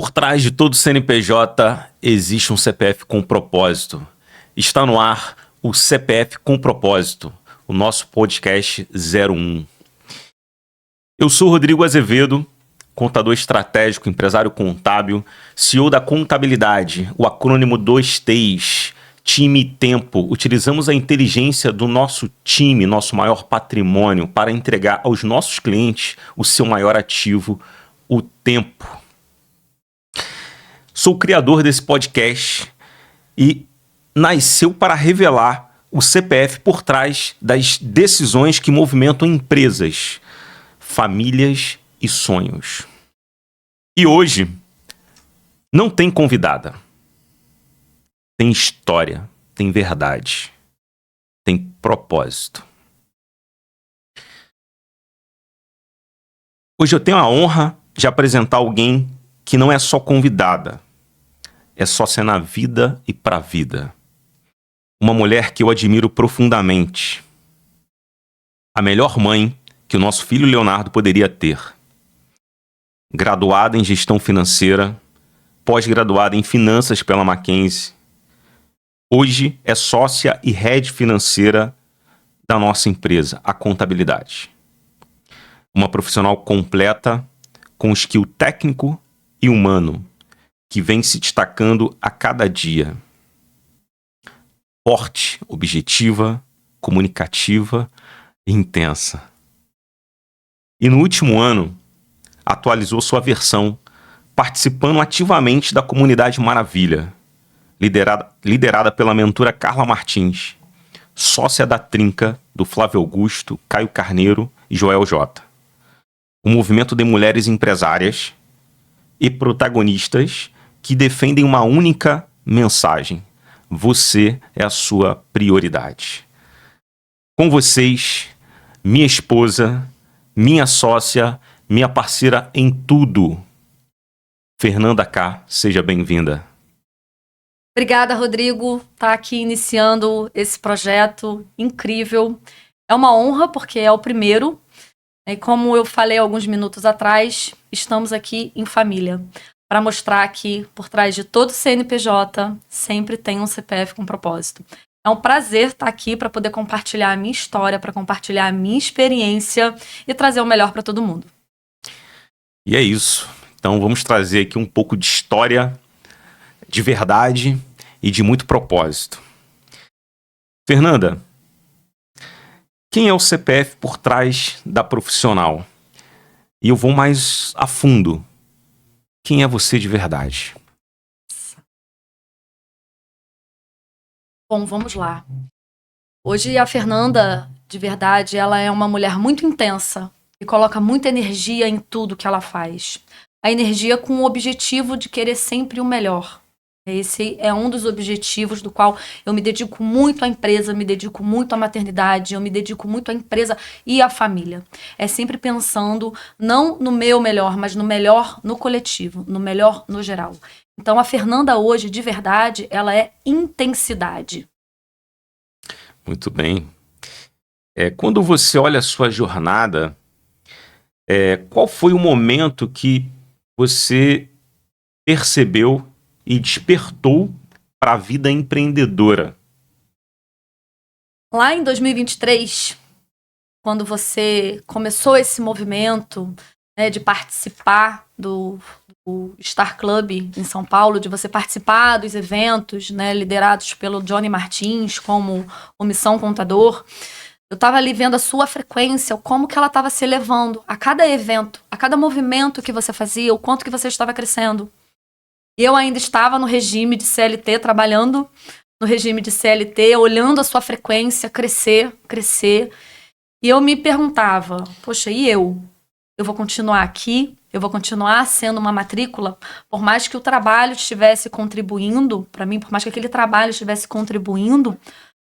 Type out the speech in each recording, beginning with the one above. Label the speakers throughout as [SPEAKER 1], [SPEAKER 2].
[SPEAKER 1] Por trás de todo CNPJ existe um CPF com propósito. Está no ar o CPF com propósito, o nosso podcast 01. Eu sou Rodrigo Azevedo, contador estratégico, empresário contábil, CEO da Contabilidade, o acrônimo 2Ts, time e tempo. Utilizamos a inteligência do nosso time, nosso maior patrimônio, para entregar aos nossos clientes o seu maior ativo, o tempo. Sou o criador desse podcast e nasceu para revelar o CPF por trás das decisões que movimentam empresas, famílias e sonhos. E hoje não tem convidada. Tem história, tem verdade, tem propósito. Hoje eu tenho a honra de apresentar alguém que não é só convidada, é sócia na vida e pra vida. Uma mulher que eu admiro profundamente. A melhor mãe que o nosso filho Leonardo poderia ter. Graduada em gestão financeira, pós-graduada em finanças pela Mackenzie. Hoje é sócia e head financeira da nossa empresa, a Contabilidade. Uma profissional completa, com skill técnico e humano, que vem se destacando a cada dia. Forte, objetiva, comunicativa e intensa. E no último ano, atualizou sua versão, participando ativamente da comunidade Maravilha, liderada pela mentora Carla Martins, sócia da Trinca do Flávio Augusto, Caio Carneiro e Joel J. Um movimento de mulheres empresárias e protagonistas que defendem uma única mensagem: você é a sua prioridade. Com vocês, minha esposa, minha sócia, minha parceira em tudo, Fernanda K. Seja bem-vinda.
[SPEAKER 2] Obrigada, Rodrigo, tá aqui iniciando esse projeto incrível. É uma honra porque é o primeiro. E como eu falei alguns minutos atrás, estamos aqui em família para mostrar que por trás de todo CNPJ sempre tem um CPF com propósito. É um prazer estar aqui para poder compartilhar a minha história, para compartilhar a minha experiência e trazer o melhor para todo mundo.
[SPEAKER 1] E é isso. Então vamos trazer aqui um pouco de história, de verdade e de muito propósito. Fernanda, quem é o CPF por trás da profissional? E eu vou mais a fundo. Quem é você de verdade?
[SPEAKER 2] Bom, vamos lá. Hoje a Fernanda, de verdade, ela é uma mulher muito intensa e coloca muita energia em tudo que ela faz. A energia com o objetivo de querer sempre o melhor. Esse é um dos objetivos do qual eu me dedico muito à empresa, me dedico muito à maternidade, eu me dedico muito à empresa e à família. É sempre pensando não no meu melhor, mas no melhor no coletivo, no melhor no geral. Então a Fernanda hoje, de verdade, ela é intensidade.
[SPEAKER 1] Muito bem. Quando você olha a sua jornada, qual foi o momento que você percebeu e despertou para a vida empreendedora?
[SPEAKER 2] Lá em 2023, quando você começou esse movimento, né, de participar do Star Club em São Paulo, de você participar dos eventos, né, liderados pelo Johnny Martins como o Missão Contador, eu estava ali vendo a sua frequência, como que ela estava se elevando a cada evento, a cada movimento que você fazia, o quanto que você estava crescendo. Eu ainda estava no regime de CLT, trabalhando no regime de CLT, olhando a sua frequência crescer. E eu me perguntava, poxa, e eu? Eu vou continuar aqui? Eu vou continuar sendo uma matrícula? Por mais que o trabalho estivesse contribuindo para mim, por mais que aquele trabalho estivesse contribuindo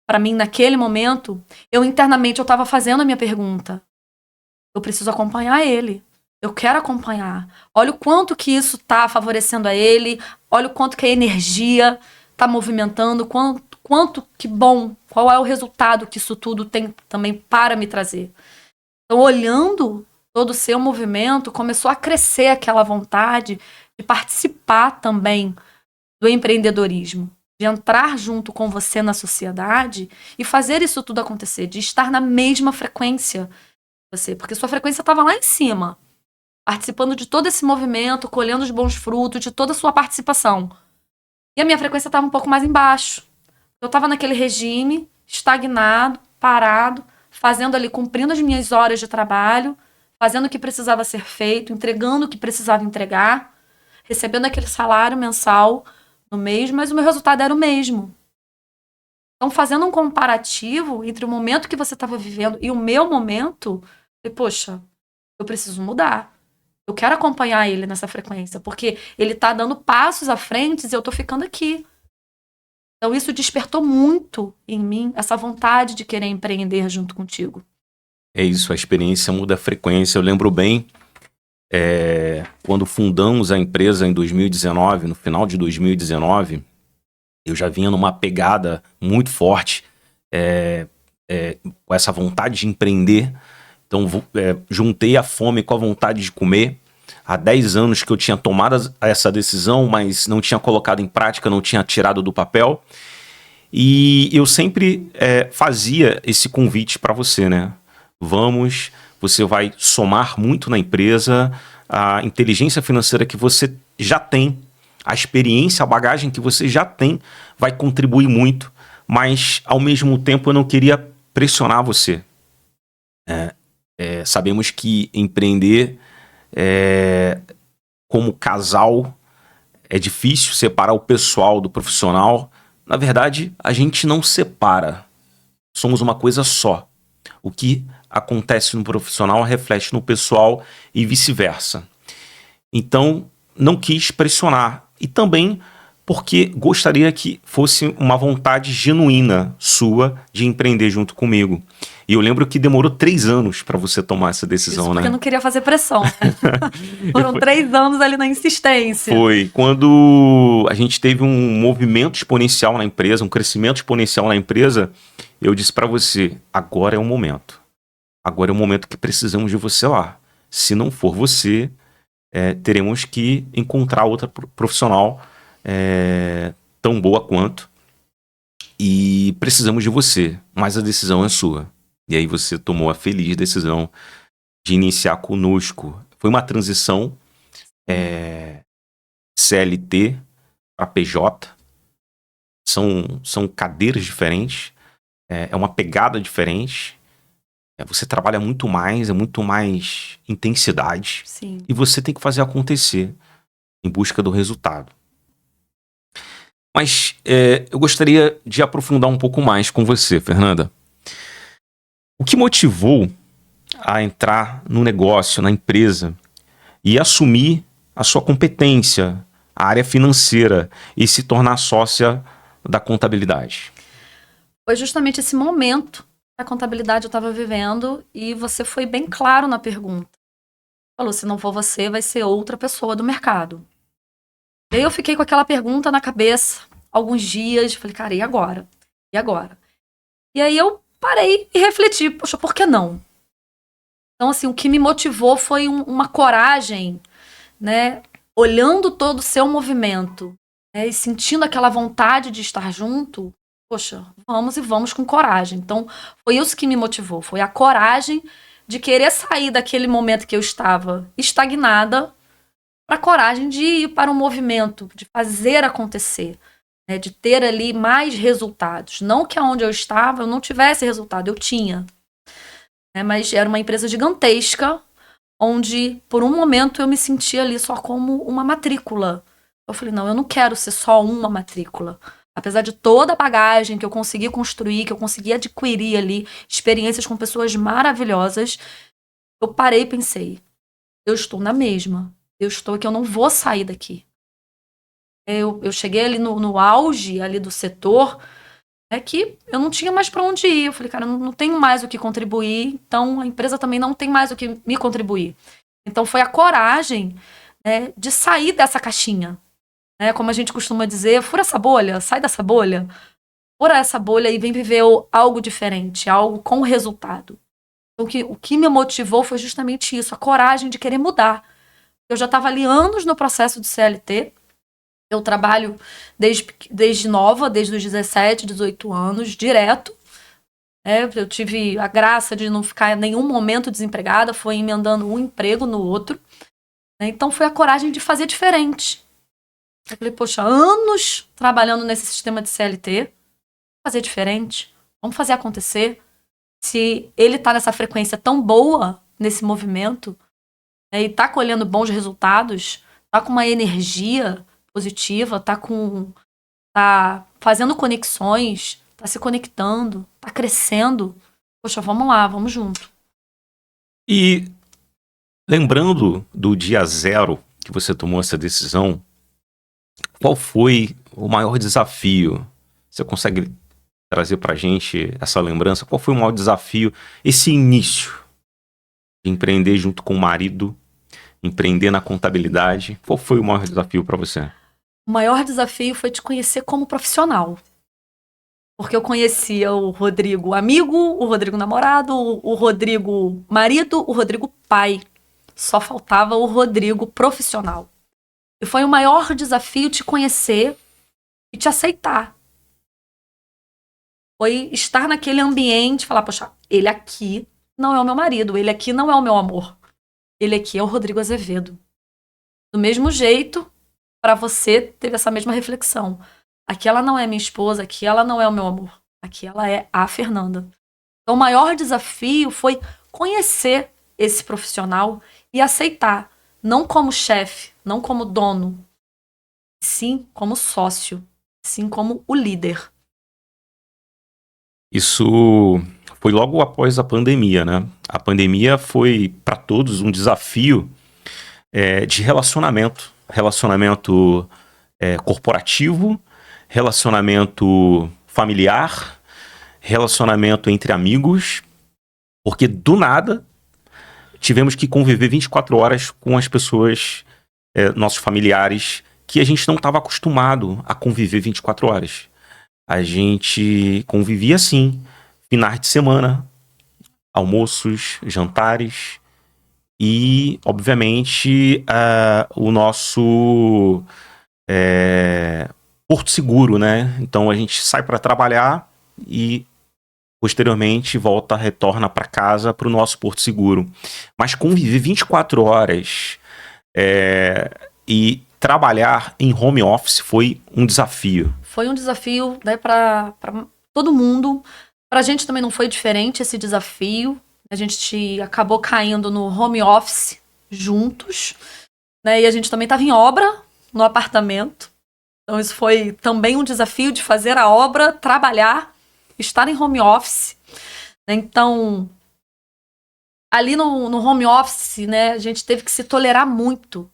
[SPEAKER 2] para mim naquele momento, internamente eu estava fazendo a minha pergunta. Eu preciso acompanhar ele. Eu quero acompanhar. Olha o quanto que isso está favorecendo a ele. Olha o quanto que a energia está movimentando. Quanto que bom. Qual é o resultado que isso tudo tem também para me trazer. Então, olhando todo o seu movimento, começou a crescer aquela vontade de participar também do empreendedorismo, de entrar junto com você na sociedade e fazer isso tudo acontecer, de estar na mesma frequência que você, porque sua frequência estava lá em cima, participando de todo esse movimento, colhendo os bons frutos de toda a sua participação. E a minha frequência estava um pouco mais embaixo. Eu estava naquele regime, estagnado, parado, fazendo ali, cumprindo as minhas horas de trabalho, fazendo o que precisava ser feito, entregando o que precisava entregar, recebendo aquele salário mensal no mês, mas o meu resultado era o mesmo. Então, fazendo um comparativo entre o momento que você estava vivendo e o meu momento, eu falei, poxa, eu preciso mudar. Eu quero acompanhar ele nessa frequência, porque ele tá dando passos à frente e eu tô ficando aqui. Então, isso despertou muito em mim essa vontade de querer empreender junto contigo.
[SPEAKER 1] É isso, a experiência muda a frequência. Eu lembro bem, quando fundamos a empresa em 2019, no final de 2019, eu já vinha numa pegada muito forte, com essa vontade de empreender. Então, juntei a fome com a vontade de comer. Há 10 anos que eu tinha tomado essa decisão, mas não tinha colocado em prática, não tinha tirado do papel. E eu sempre fazia esse convite para você, né? Vamos, você vai somar muito na empresa, a inteligência financeira que você já tem, a experiência, a bagagem que você já tem, vai contribuir muito, mas ao mesmo tempo eu não queria pressionar você. Sabemos que empreender como casal é difícil separar o pessoal do profissional. Na verdade, a gente não separa. Somos uma coisa só. O que acontece no profissional reflete no pessoal e vice-versa. Então, não quis pressionar. E também porque gostaria que fosse uma vontade genuína sua de empreender junto comigo. E eu lembro que demorou 3 anos para você tomar essa decisão,
[SPEAKER 2] Isso porque
[SPEAKER 1] né?
[SPEAKER 2] eu não queria fazer pressão. Foram 3 anos ali na insistência.
[SPEAKER 1] Foi. Quando a gente teve um movimento exponencial na empresa, um crescimento exponencial na empresa, eu disse para você, agora é o momento. Agora é o momento que precisamos de você lá. Se não for você, teremos que encontrar outra profissional tão boa quanto. E precisamos de você, mas a decisão é sua. E aí você tomou a feliz decisão de iniciar conosco. Foi uma transição CLT para PJ. São cadeiras diferentes. É uma pegada diferente. Você trabalha muito mais, é muito mais intensidade.
[SPEAKER 2] Sim.
[SPEAKER 1] E você tem que fazer acontecer em busca do resultado. Mas eu gostaria de aprofundar um pouco mais com você, Fernanda. O que motivou a entrar no negócio, na empresa, e assumir a sua competência, a área financeira, e se tornar sócia da contabilidade?
[SPEAKER 2] Foi justamente esse momento da contabilidade eu estava vivendo e você foi bem claro na pergunta. Falou, se não for você, vai ser outra pessoa do mercado. E aí eu fiquei com aquela pergunta na cabeça alguns dias, falei, cara, e agora? E agora? E aí eu parei e refleti, poxa, por que não? Então, assim, o que me motivou foi uma coragem, né? Olhando todo o seu movimento, né? E sentindo aquela vontade de estar junto, poxa, vamos com coragem. Então, foi isso que me motivou, foi a coragem de querer sair daquele momento que eu estava estagnada para a coragem de ir para um movimento, de fazer acontecer, né? De ter ali mais resultados. Não que onde eu estava eu não tivesse resultado, eu tinha. Mas era uma empresa gigantesca, onde por um momento eu me sentia ali só como uma matrícula. Eu falei, não, eu não quero ser só uma matrícula. Apesar de toda a bagagem que eu consegui construir, que eu consegui adquirir ali, experiências com pessoas maravilhosas, eu parei e pensei, eu estou na mesma. Eu estou aqui, eu não vou sair daqui. Eu cheguei ali no auge ali do setor, que eu não tinha mais para onde ir. Eu falei, cara, eu não tenho mais o que contribuir, então a empresa também não tem mais o que me contribuir. Então foi a coragem, né, de sair dessa caixinha. Né, como a gente costuma dizer, fura essa bolha, sai dessa bolha. Fura essa bolha e vem viver algo diferente, algo com resultado. Então o que me motivou foi justamente isso, a coragem de querer mudar. Eu já estava ali anos no processo de CLT. Eu trabalho desde nova, desde os 17, 18 anos, direto. Eu tive a graça de não ficar em nenhum momento desempregada, foi emendando um emprego no outro. Então foi a coragem de fazer diferente. Eu falei, poxa, anos trabalhando nesse sistema de CLT, fazer diferente, vamos fazer acontecer. Se ele está nessa frequência tão boa, nesse movimento, e está colhendo bons resultados, está com uma energia positiva, está fazendo conexões, está se conectando, está crescendo. Poxa, vamos lá, vamos junto.
[SPEAKER 1] E lembrando do dia zero que você tomou essa decisão, qual foi o maior desafio? Você consegue trazer pra gente essa lembrança? Qual foi o maior desafio, esse início de empreender junto com o marido, empreender na contabilidade? Qual foi o maior desafio para você?
[SPEAKER 2] O maior desafio foi te conhecer como profissional. Porque eu conhecia o Rodrigo amigo, o Rodrigo namorado, o Rodrigo marido, o Rodrigo pai. Só faltava o Rodrigo profissional. E foi o maior desafio te conhecer e te aceitar. Foi estar naquele ambiente, falar, poxa, ele aqui não é o meu marido, ele aqui não é o meu amor. Ele aqui é o Rodrigo Azevedo. Do mesmo jeito, para você, teve essa mesma reflexão. Aqui ela não é minha esposa, aqui ela não é o meu amor. Aqui ela é a Fernanda. Então o maior desafio foi conhecer esse profissional e aceitar, não como chefe, não como dono, sim como sócio, sim como o líder.
[SPEAKER 1] Isso foi logo após a pandemia, né? A pandemia foi para todos um desafio de relacionamento. Relacionamento corporativo, relacionamento familiar, relacionamento entre amigos, porque do nada tivemos que conviver 24 horas com as pessoas, nossos familiares, que a gente não estava acostumado a conviver 24 horas. A gente convivia assim, finais de semana, almoços, jantares e, obviamente, o nosso porto seguro, né? Então a gente sai para trabalhar e posteriormente retorna para casa, para o nosso porto seguro. Mas conviver 24 horas e trabalhar em home office foi um desafio.
[SPEAKER 2] Foi um desafio, né, para todo mundo. Para a gente também não foi diferente esse desafio. A gente acabou caindo no home office juntos, né? E a gente também estava em obra no apartamento. Então isso foi também um desafio de fazer a obra, trabalhar, estar em home office. Então, ali no home office, né, a gente teve que se tolerar muito.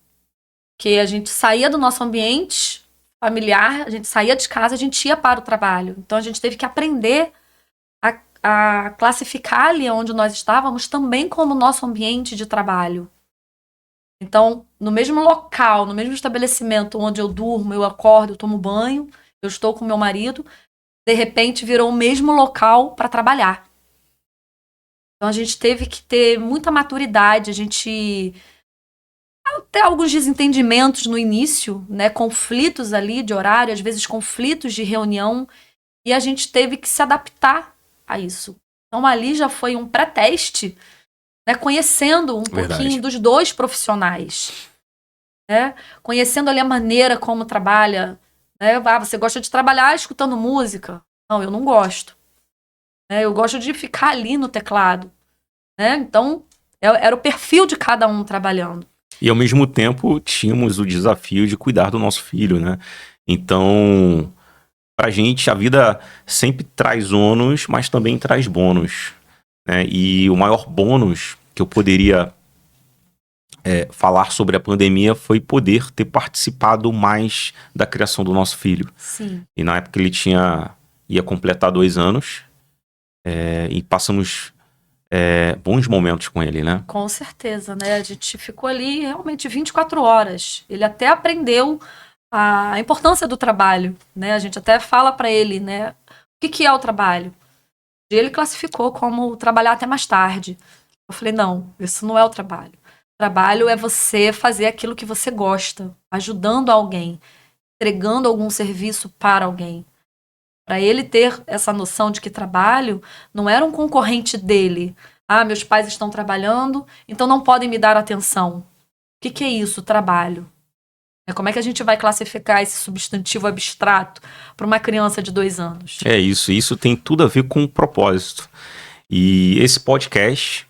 [SPEAKER 2] Porque a gente saía do nosso ambiente familiar, a gente saía de casa, a gente ia para o trabalho. Então a gente teve que aprender a classificar ali onde nós estávamos também como nosso ambiente de trabalho. Então, no mesmo local, no mesmo estabelecimento onde eu durmo, eu acordo, eu tomo banho, eu estou com meu marido, de repente virou o mesmo local para trabalhar. Então a gente teve que ter muita maturidade, a gente até alguns desentendimentos no início, né, conflitos ali de horário, às vezes conflitos de reunião, e a gente teve que se adaptar a isso. Então ali já foi um pré-teste, né, conhecendo pouquinho dos dois profissionais, né, conhecendo ali a maneira como trabalha, né, você gosta de trabalhar escutando música? Não, eu não gosto. Eu gosto de ficar ali no teclado, né, então era o perfil de cada um trabalhando.
[SPEAKER 1] E ao mesmo tempo tínhamos o desafio de cuidar do nosso filho, né? Então, pra gente a vida sempre traz ônus, mas também traz bônus, né? E o maior bônus que eu poderia falar sobre a pandemia foi poder ter participado mais da criação do nosso filho.
[SPEAKER 2] Sim.
[SPEAKER 1] E na época ele ia completar 2 anos e passamos bons momentos com ele, né?
[SPEAKER 2] Com certeza, né? A gente ficou ali realmente 24 horas. Ele até aprendeu a importância do trabalho, né? A gente até fala para ele, né? O que é o trabalho? E ele classificou como trabalhar até mais tarde. Eu falei, não, isso não é o trabalho. Trabalho é você fazer aquilo que você gosta, ajudando alguém, entregando algum serviço para alguém. Para ele ter essa noção de que trabalho não era um concorrente dele. Ah, meus pais estão trabalhando, então não podem me dar atenção. O que é isso, trabalho? Como é que a gente vai classificar esse substantivo abstrato para uma criança de 2 anos?
[SPEAKER 1] É isso. Isso tem tudo a ver com propósito. E esse podcast,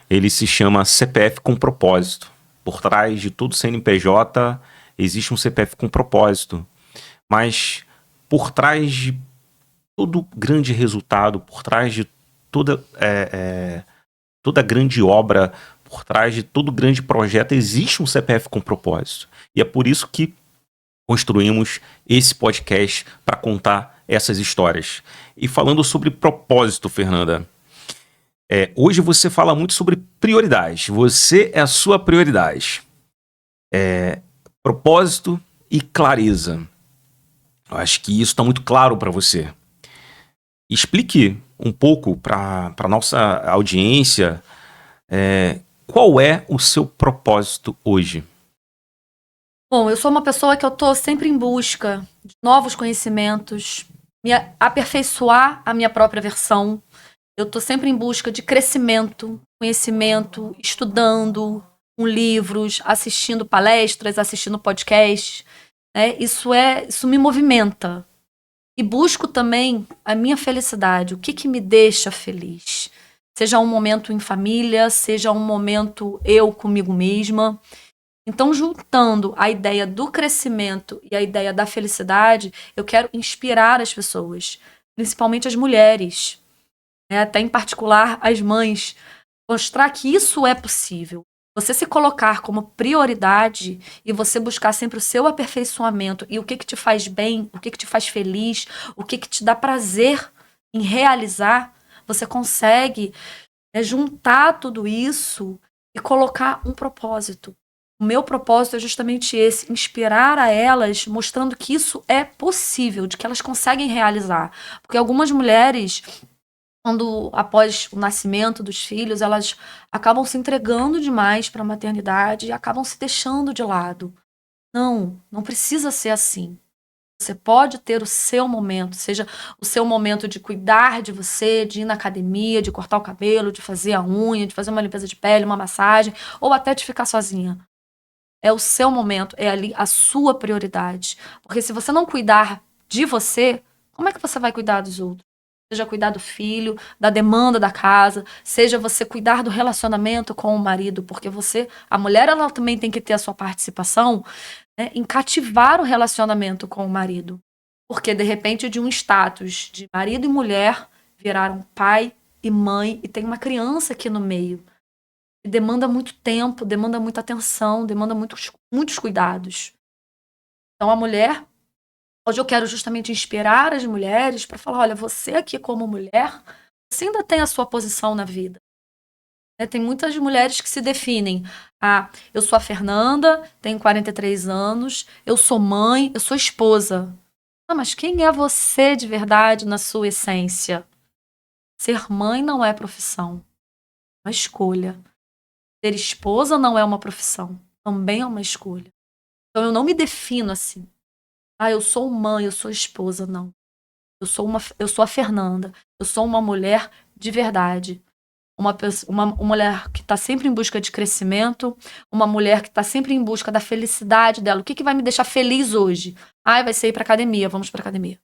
[SPEAKER 1] ele se chama CPF com propósito. Por trás de todo CNPJ existe um CPF com propósito. Mas por trás de todo grande resultado, por trás de toda grande obra, por trás de todo grande projeto, existe um CPF com propósito. E é por isso que construímos esse podcast para contar essas histórias. E falando sobre propósito, Fernanda, hoje você fala muito sobre prioridades. Você é a sua prioridade. Propósito e clareza. Eu acho que isso está muito claro para você. Explique um pouco para a nossa audiência qual é o seu propósito hoje.
[SPEAKER 2] Bom, eu sou uma pessoa que eu estou sempre em busca de novos conhecimentos, me aperfeiçoar a minha própria versão. Eu estou sempre em busca de crescimento, conhecimento, estudando com livros, assistindo palestras, assistindo podcasts. Isso me movimenta. E busco também a minha felicidade, o que me deixa feliz. Seja um momento em família, seja um momento eu comigo mesma. Então, juntando a ideia do crescimento e a ideia da felicidade, eu quero inspirar as pessoas, principalmente as mulheres, até em particular as mães, mostrar que isso é possível. Você se colocar como prioridade e você buscar sempre o seu aperfeiçoamento e o que te faz bem, o que te faz feliz, o que te dá prazer em realizar, você consegue juntar tudo isso e colocar um propósito. O meu propósito é justamente esse, inspirar a elas, mostrando que isso é possível, de que elas conseguem realizar. Porque algumas mulheres, quando após o nascimento dos filhos, elas acabam se entregando demais para a maternidade e acabam se deixando de lado. Não precisa ser assim. Você pode ter o seu momento, seja o seu momento de cuidar de você, de ir na academia, de cortar o cabelo, de fazer a unha, de fazer uma limpeza de pele, uma massagem, ou até de ficar sozinha. É o seu momento, é ali a sua prioridade. Porque se você não cuidar de você, como é que você vai cuidar dos outros? Seja cuidar do filho, da demanda da casa, seja você cuidar do relacionamento com o marido, porque a mulher, ela também tem que ter a sua participação, em cativar o relacionamento com o marido. Porque, de repente, de um status de marido e mulher, viraram pai e mãe, e tem uma criança aqui no meio. E demanda muito tempo, demanda muita atenção, demanda muitos cuidados. Então, a mulher... Hoje eu quero justamente inspirar as mulheres para falar, olha, você aqui como mulher, você ainda tem a sua posição na vida. Tem muitas mulheres que se definem. Eu sou a Fernanda, tenho 43 anos, eu sou mãe, eu sou esposa. Mas quem é você de verdade na sua essência? Ser mãe não é profissão, é uma escolha. Ser esposa não é uma profissão, também é uma escolha. Então eu não me defino assim. Eu sou mãe, eu sou esposa, não. Eu sou a Fernanda. Eu sou uma mulher de verdade. Uma mulher que está sempre em busca de crescimento, uma mulher que está sempre em busca da felicidade dela. O que vai me deixar feliz hoje? Vai ser ir para academia, vamos para academia.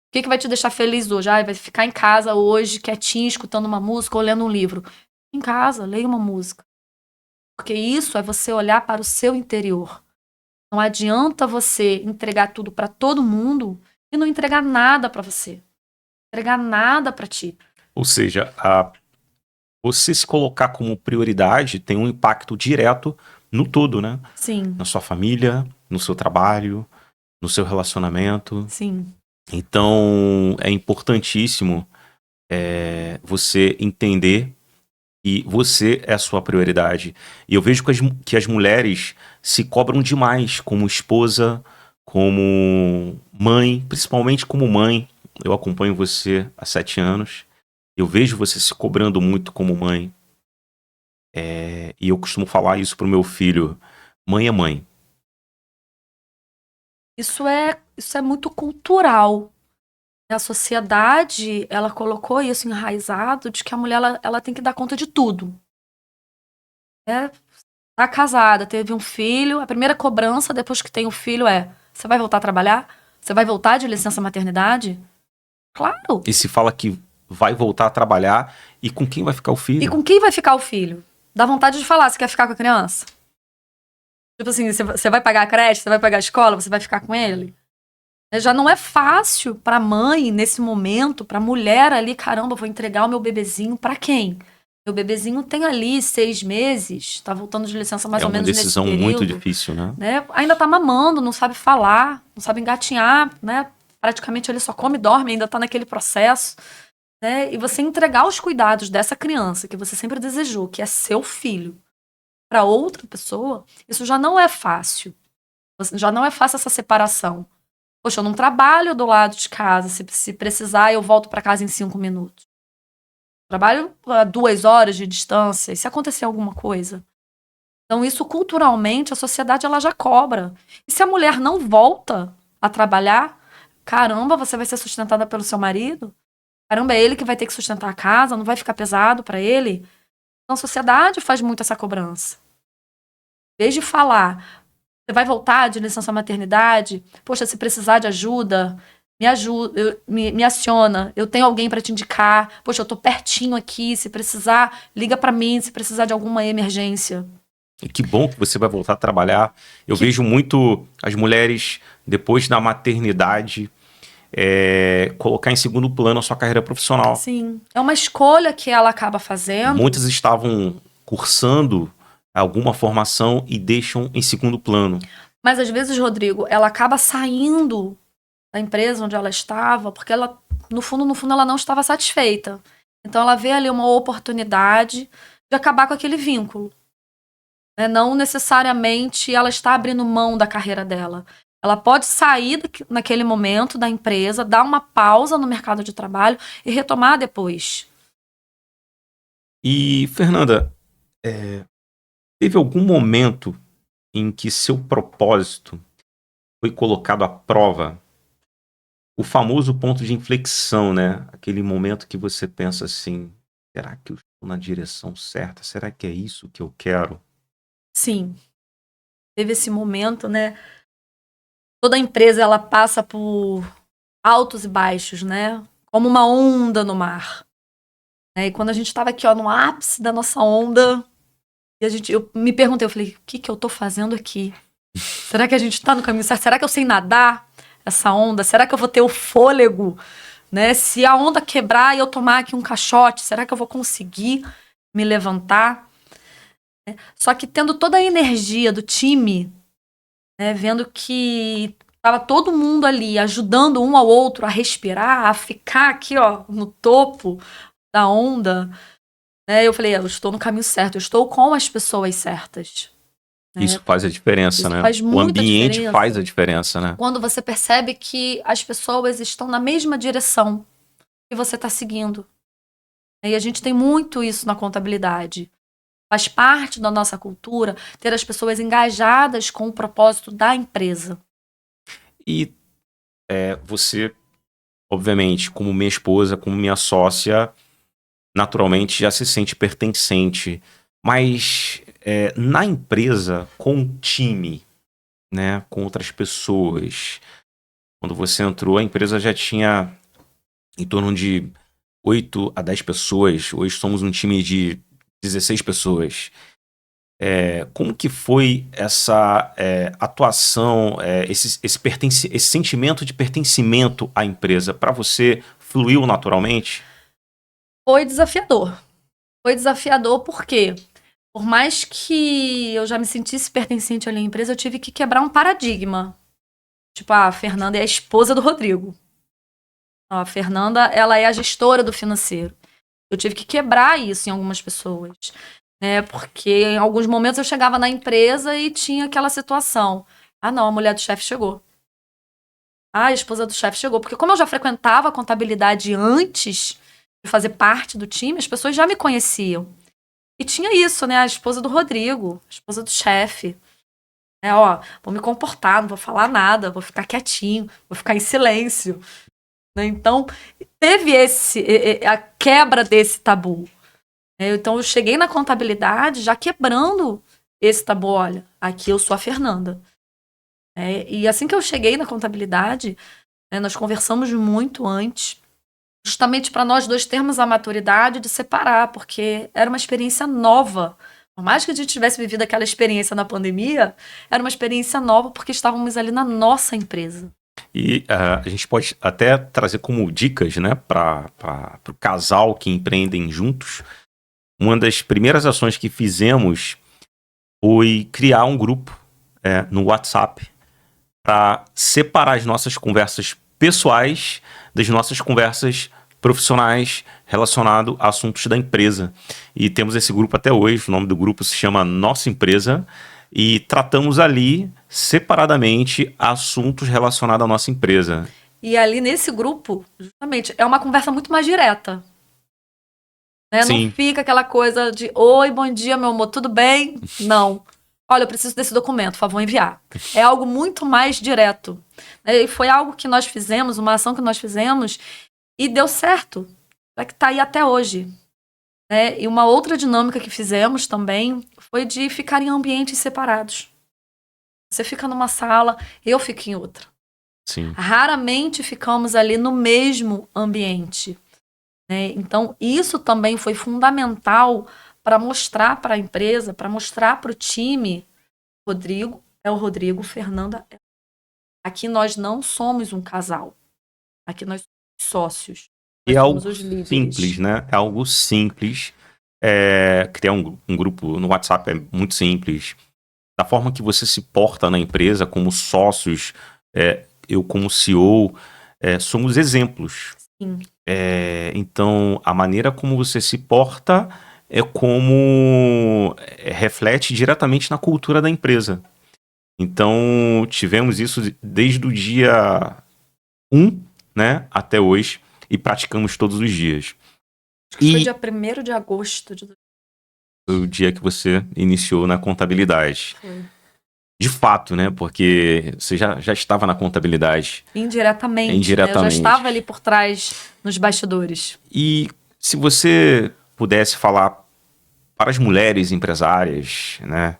[SPEAKER 2] O que vai te deixar feliz hoje? Vai ficar em casa hoje, quietinho, escutando uma música ou lendo um livro. Em casa, leia uma música. Porque isso é você olhar para o seu interior. Não adianta você entregar tudo para todo mundo e não entregar nada para você. Entregar nada para ti.
[SPEAKER 1] Ou seja, você se colocar como prioridade tem um impacto direto no todo, né?
[SPEAKER 2] Sim.
[SPEAKER 1] Na sua família, no seu trabalho, no seu relacionamento.
[SPEAKER 2] Sim.
[SPEAKER 1] Então, é importantíssimo você entender que você é a sua prioridade. E eu vejo que as mulheres se cobram demais como esposa, como mãe, principalmente como mãe. Eu acompanho você há 7 anos. Eu vejo você se cobrando muito como mãe. E eu costumo falar isso pro meu filho. Mãe é mãe.
[SPEAKER 2] Isso é muito cultural. A sociedade, ela colocou isso enraizado de que a mulher, ela tem que dar conta de tudo. Tá casada, teve um filho, a primeira cobrança depois que tem o filho você vai voltar a trabalhar? Você vai voltar de licença maternidade? Claro!
[SPEAKER 1] E se fala que vai voltar a trabalhar, e com quem vai ficar o
[SPEAKER 2] E
[SPEAKER 1] filho?
[SPEAKER 2] com quem vai ficar o filho? Dá vontade de falar, você quer ficar com a criança? Tipo assim, você vai pagar a creche, você vai pagar a escola, você vai ficar com ele? Já não é fácil pra mãe, nesse momento, pra mulher ali, caramba, eu vou entregar o meu bebezinho pra quem? Meu bebezinho tem ali 6 meses, tá voltando de licença mais ou menos nesse período.
[SPEAKER 1] É uma decisão muito difícil, né?
[SPEAKER 2] Ainda tá mamando, não sabe falar, não sabe engatinhar, né? Praticamente ele só come e dorme, ainda tá naquele processo. Né? E você entregar os cuidados dessa criança que você sempre desejou, que é seu filho, pra outra pessoa, isso já não é fácil. Já não é fácil essa separação. Poxa, eu não trabalho do lado de casa. Se precisar, eu volto pra casa em 5 minutos. Trabalho a 2 horas de distância. E se acontecer alguma coisa? Então, isso culturalmente, a sociedade ela já cobra. E se a mulher não volta a trabalhar, caramba, você vai ser sustentada pelo seu marido? Caramba, é ele que vai ter que sustentar a casa, não vai ficar pesado pra ele? Então, a sociedade faz muito essa cobrança. Desde falar, você vai voltar de licença maternidade? Poxa, se precisar de ajuda, me ajuda, me aciona. Eu tenho alguém pra te indicar. Poxa, eu tô pertinho aqui. Se precisar, liga pra mim. Se precisar de alguma emergência.
[SPEAKER 1] E que bom que você vai voltar a trabalhar. Eu vejo muito as mulheres, depois da maternidade, colocar em segundo plano a sua carreira profissional.
[SPEAKER 2] Sim. É uma escolha que ela acaba fazendo.
[SPEAKER 1] Muitas estavam cursando alguma formação e deixam em segundo plano.
[SPEAKER 2] Mas às vezes, Rodrigo, ela acaba saindo da empresa onde ela estava, porque ela, no fundo, ela não estava satisfeita. Então ela vê ali uma oportunidade de acabar com aquele vínculo. Né? Não necessariamente ela está abrindo mão da carreira dela. Ela pode sair naquele momento da empresa, dar uma pausa no mercado de trabalho e retomar depois.
[SPEAKER 1] E, Fernanda, teve algum momento em que seu propósito foi colocado à prova? O famoso ponto de inflexão, né? Aquele momento que você pensa assim, será que eu estou na direção certa? Será que é isso que eu quero?
[SPEAKER 2] Sim. Teve esse momento, né? Toda empresa, ela passa por altos e baixos, né? Como uma onda no mar. E quando a gente estava aqui, no ápice da nossa onda, eu me perguntei, eu falei, o que eu tô fazendo aqui? Será que a gente tá no caminho certo? Será que eu sei nadar essa onda? Será que eu vou ter o fôlego? Né? Se a onda quebrar e eu tomar aqui um caixote, será que eu vou conseguir me levantar? Só que tendo toda a energia do time, né, vendo que tava todo mundo ali ajudando um ao outro a respirar, a ficar aqui, no topo da onda, né, eu falei, eu estou no caminho certo, eu estou com as pessoas certas. Né?
[SPEAKER 1] Isso faz a diferença,
[SPEAKER 2] Isso
[SPEAKER 1] né?
[SPEAKER 2] faz
[SPEAKER 1] O
[SPEAKER 2] muita
[SPEAKER 1] ambiente
[SPEAKER 2] diferença.
[SPEAKER 1] faz a diferença, né?
[SPEAKER 2] Quando você percebe que as pessoas estão na mesma direção que você está seguindo. E a gente tem muito isso na contabilidade. Faz parte da nossa cultura ter as pessoas engajadas com o propósito da empresa.
[SPEAKER 1] E você, obviamente, como minha esposa, como minha sócia, naturalmente já se sente pertencente. Mas na empresa, com o time, né, com outras pessoas, quando você entrou, a empresa já tinha em torno de 8 a 10 pessoas. Hoje somos um time de 16 pessoas. Como que foi essa atuação, esse sentimento de pertencimento à empresa? Para você, fluiu naturalmente?
[SPEAKER 2] Foi desafiador. Foi desafiador porque, por mais que eu já me sentisse pertencente ali à empresa, eu tive que quebrar um paradigma. Tipo, a Fernanda é a esposa do Rodrigo. A Fernanda, ela é a gestora do financeiro. Eu tive que quebrar isso em algumas pessoas. Porque em alguns momentos eu chegava na empresa e tinha aquela situação. Ah, não, a mulher do chefe chegou. Ah, a esposa do chefe chegou. Porque como eu já frequentava a contabilidade antes de fazer parte do time, as pessoas já me conheciam. E tinha isso, né? A esposa do Rodrigo, a esposa do chefe. Ó, vou me comportar, não vou falar nada, vou ficar quietinho, vou ficar em silêncio. Né? Então, teve a quebra desse tabu. Então, eu cheguei na contabilidade já quebrando esse tabu. Olha, aqui eu sou a Fernanda. E assim que eu cheguei na contabilidade, nós conversamos muito antes, justamente para nós dois termos a maturidade de separar, porque era uma experiência nova. Por mais que a gente tivesse vivido aquela experiência na pandemia, era uma experiência nova porque estávamos ali na nossa empresa.
[SPEAKER 1] E a gente pode até trazer como dicas, né, para o casal que empreendem juntos. Uma das primeiras ações que fizemos foi criar um grupo no WhatsApp para separar as nossas conversas pessoais das nossas conversas profissionais relacionado a assuntos da empresa. E temos esse grupo até hoje, o nome do grupo se chama Nossa Empresa, e tratamos ali, separadamente, assuntos relacionados à nossa empresa.
[SPEAKER 2] E ali nesse grupo, justamente, é uma conversa muito mais direta. Não fica aquela coisa de, oi, bom dia, meu amor, tudo bem? Não. Olha, eu preciso desse documento, por favor, enviar. É algo muito mais direto. E foi algo que nós fizemos, uma ação que nós fizemos, e deu certo. É que está aí até hoje. E uma outra dinâmica que fizemos também foi de ficar em ambientes separados. Você fica numa sala, eu fico em outra.
[SPEAKER 1] Sim.
[SPEAKER 2] Raramente ficamos ali no mesmo ambiente. Então, isso também foi fundamental para mostrar para a empresa, para mostrar para o time, Rodrigo é o Rodrigo, Fernanda é. Aqui nós não somos um casal. Aqui nós somos sócios.
[SPEAKER 1] E é algo simples, né? É algo simples. Criar um grupo no WhatsApp é muito simples. Da forma que você se porta na empresa como sócios, eu como CEO, somos exemplos.
[SPEAKER 2] Sim.
[SPEAKER 1] Então, a maneira como você se porta é como reflete diretamente na cultura da empresa. Então, tivemos isso desde o dia 1, né, até hoje, e praticamos todos os dias.
[SPEAKER 2] Foi dia 1º de agosto.
[SPEAKER 1] O dia que você iniciou na contabilidade.
[SPEAKER 2] Foi.
[SPEAKER 1] De fato, né, porque você já estava na contabilidade.
[SPEAKER 2] Indiretamente. Eu já estava ali por trás, nos bastidores.
[SPEAKER 1] E se você pudesse falar para as mulheres empresárias, né,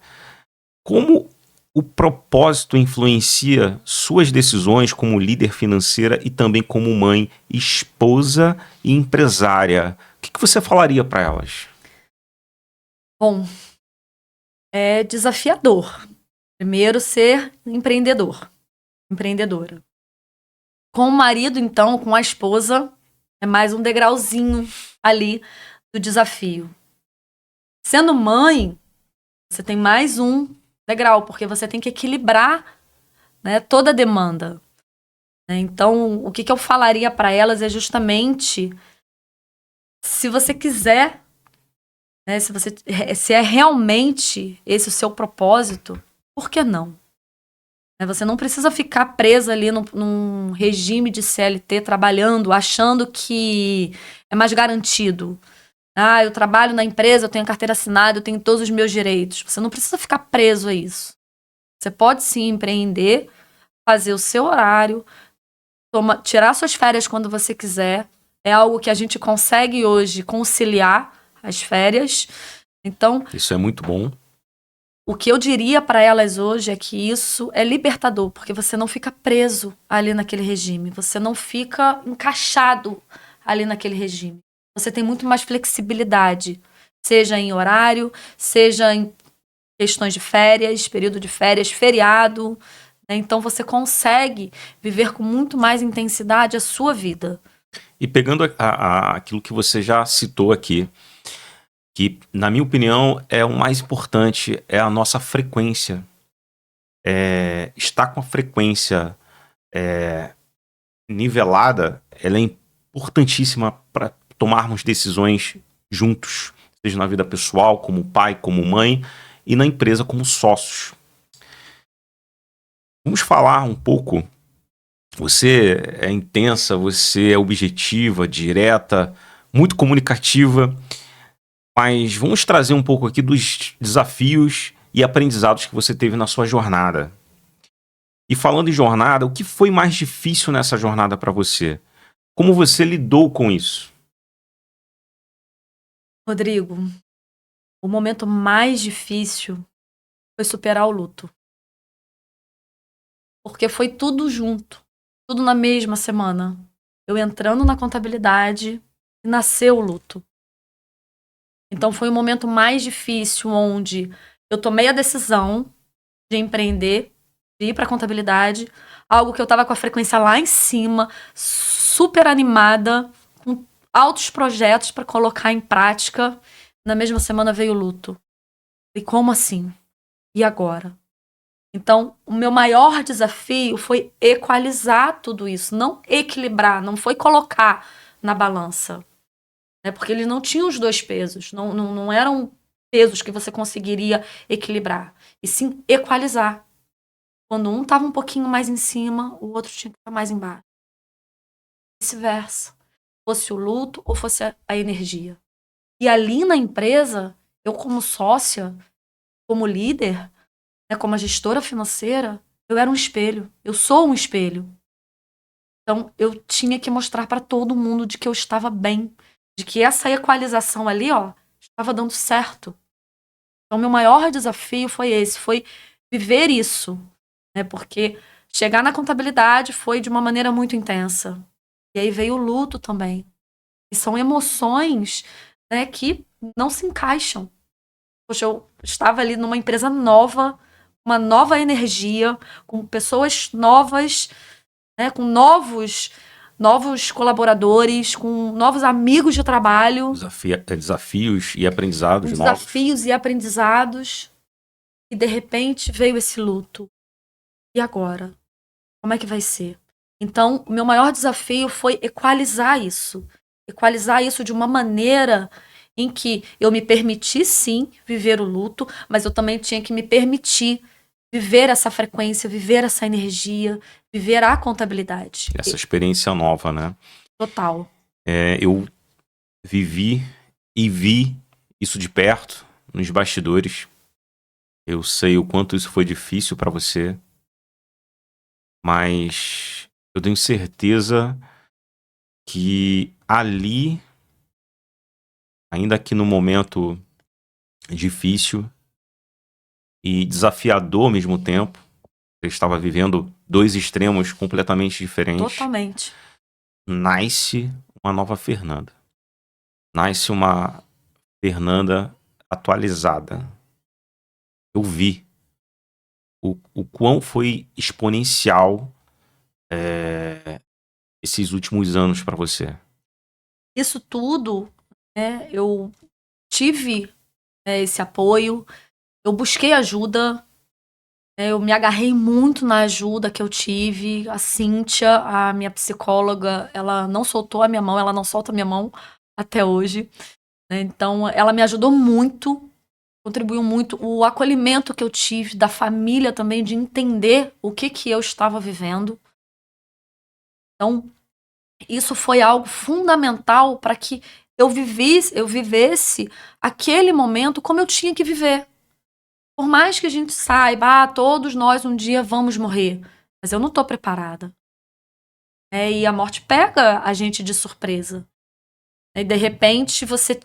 [SPEAKER 1] como o propósito influencia suas decisões como líder financeira e também como mãe, esposa e empresária? O que você falaria para elas?
[SPEAKER 2] Bom, é desafiador. Primeiro, ser empreendedora. Com o marido, então, com a esposa, é mais um degrauzinho ali do desafio. Sendo mãe, você tem mais um degrau, porque você tem que equilibrar, né, toda a demanda. Então, o que eu falaria para elas é justamente, se você quiser, né, se é realmente esse o seu propósito, por que não? Você não precisa ficar presa ali num regime de CLT, trabalhando, achando que é mais garantido. Eu trabalho na empresa, eu tenho carteira assinada, eu tenho todos os meus direitos. Você não precisa ficar preso a isso. Você pode sim empreender, fazer o seu horário, tirar suas férias quando você quiser. É algo que a gente consegue hoje conciliar as férias. Então,
[SPEAKER 1] isso é muito bom.
[SPEAKER 2] O que eu diria para elas hoje é que isso é libertador, porque você não fica preso ali naquele regime, você não fica encaixado ali naquele regime. Você tem muito mais flexibilidade, seja em horário, seja em questões de férias, período de férias, feriado. Então você consegue viver com muito mais intensidade a sua vida.
[SPEAKER 1] E pegando aquilo que você já citou aqui, que, na minha opinião, é o mais importante, é a nossa frequência. Estar com a frequência nivelada, ela é importantíssima para tomarmos decisões juntos, seja na vida pessoal, como pai, como mãe, e na empresa como sócios. Vamos falar um pouco. Você é intensa, você é objetiva, direta, muito comunicativa. Mas vamos trazer um pouco aqui dos desafios e aprendizados que você teve na sua jornada. E falando em jornada, o que foi mais difícil nessa jornada para você? Como você lidou com isso?
[SPEAKER 2] Rodrigo, o momento mais difícil foi superar o luto. Porque foi tudo junto, tudo na mesma semana. Eu entrando na contabilidade e nasceu o luto. Então foi o momento mais difícil onde eu tomei a decisão de empreender, de ir para a contabilidade, algo que eu estava com a frequência lá em cima, super animada, com altos projetos para colocar em prática. Na mesma semana veio o luto. E como assim? E agora? Então, o meu maior desafio foi equalizar tudo isso, não equilibrar, não foi colocar na balança. Né? Porque eles não tinham os dois pesos, não eram pesos que você conseguiria equilibrar, e sim equalizar. Quando um estava um pouquinho mais em cima, o outro tinha que estar mais embaixo. Vice-versa. Fosse o luto ou fosse a energia. E ali na empresa, eu como sócia, como líder, né, como a gestora financeira, eu era um espelho. Eu sou um espelho. Então, eu tinha que mostrar para todo mundo de que eu estava bem, de que essa equalização ali, ó, estava dando certo. Então, meu maior desafio foi esse, foi viver isso, né? Porque chegar na contabilidade foi de uma maneira muito intensa. E aí veio o luto também. E são emoções, né, que não se encaixam. Poxa, eu estava ali numa empresa nova, uma nova energia, com pessoas novas, né, com novos colaboradores, com novos amigos de trabalho,
[SPEAKER 1] Desafios e aprendizados novos.
[SPEAKER 2] desafios e aprendizados. E de repente veio esse luto. E agora? Como é que vai ser? Então, o meu maior desafio foi equalizar isso. Equalizar isso de uma maneira em que eu me permiti, sim, viver o luto, mas eu também tinha que me permitir viver essa frequência, viver essa energia, viver a contabilidade.
[SPEAKER 1] Essa experiência nova, né?
[SPEAKER 2] Total.
[SPEAKER 1] Eu vivi e vi isso de perto, nos bastidores. Eu sei o quanto isso foi difícil para você, mas eu tenho certeza que ali, ainda que no momento difícil e desafiador ao mesmo tempo, eu estava vivendo dois extremos completamente diferentes.
[SPEAKER 2] Totalmente.
[SPEAKER 1] Nasce uma nova Fernanda. Nasce uma Fernanda atualizada. Eu vi o quão foi exponencial esses últimos anos para você.
[SPEAKER 2] Isso tudo, né, eu tive esse apoio, eu busquei ajuda, eu me agarrei muito na ajuda que eu tive. A Cíntia, a minha psicóloga, ela não soltou a minha mão, ela não solta a minha mão até hoje. Né? Então, ela me ajudou muito, contribuiu muito. O acolhimento que eu tive da família também, de entender o que eu estava vivendo. Então, isso foi algo fundamental para que eu vivesse aquele momento como eu tinha que viver. Por mais que a gente saiba, todos nós um dia vamos morrer, mas eu não tô preparada. E a morte pega a gente de surpresa. E de repente você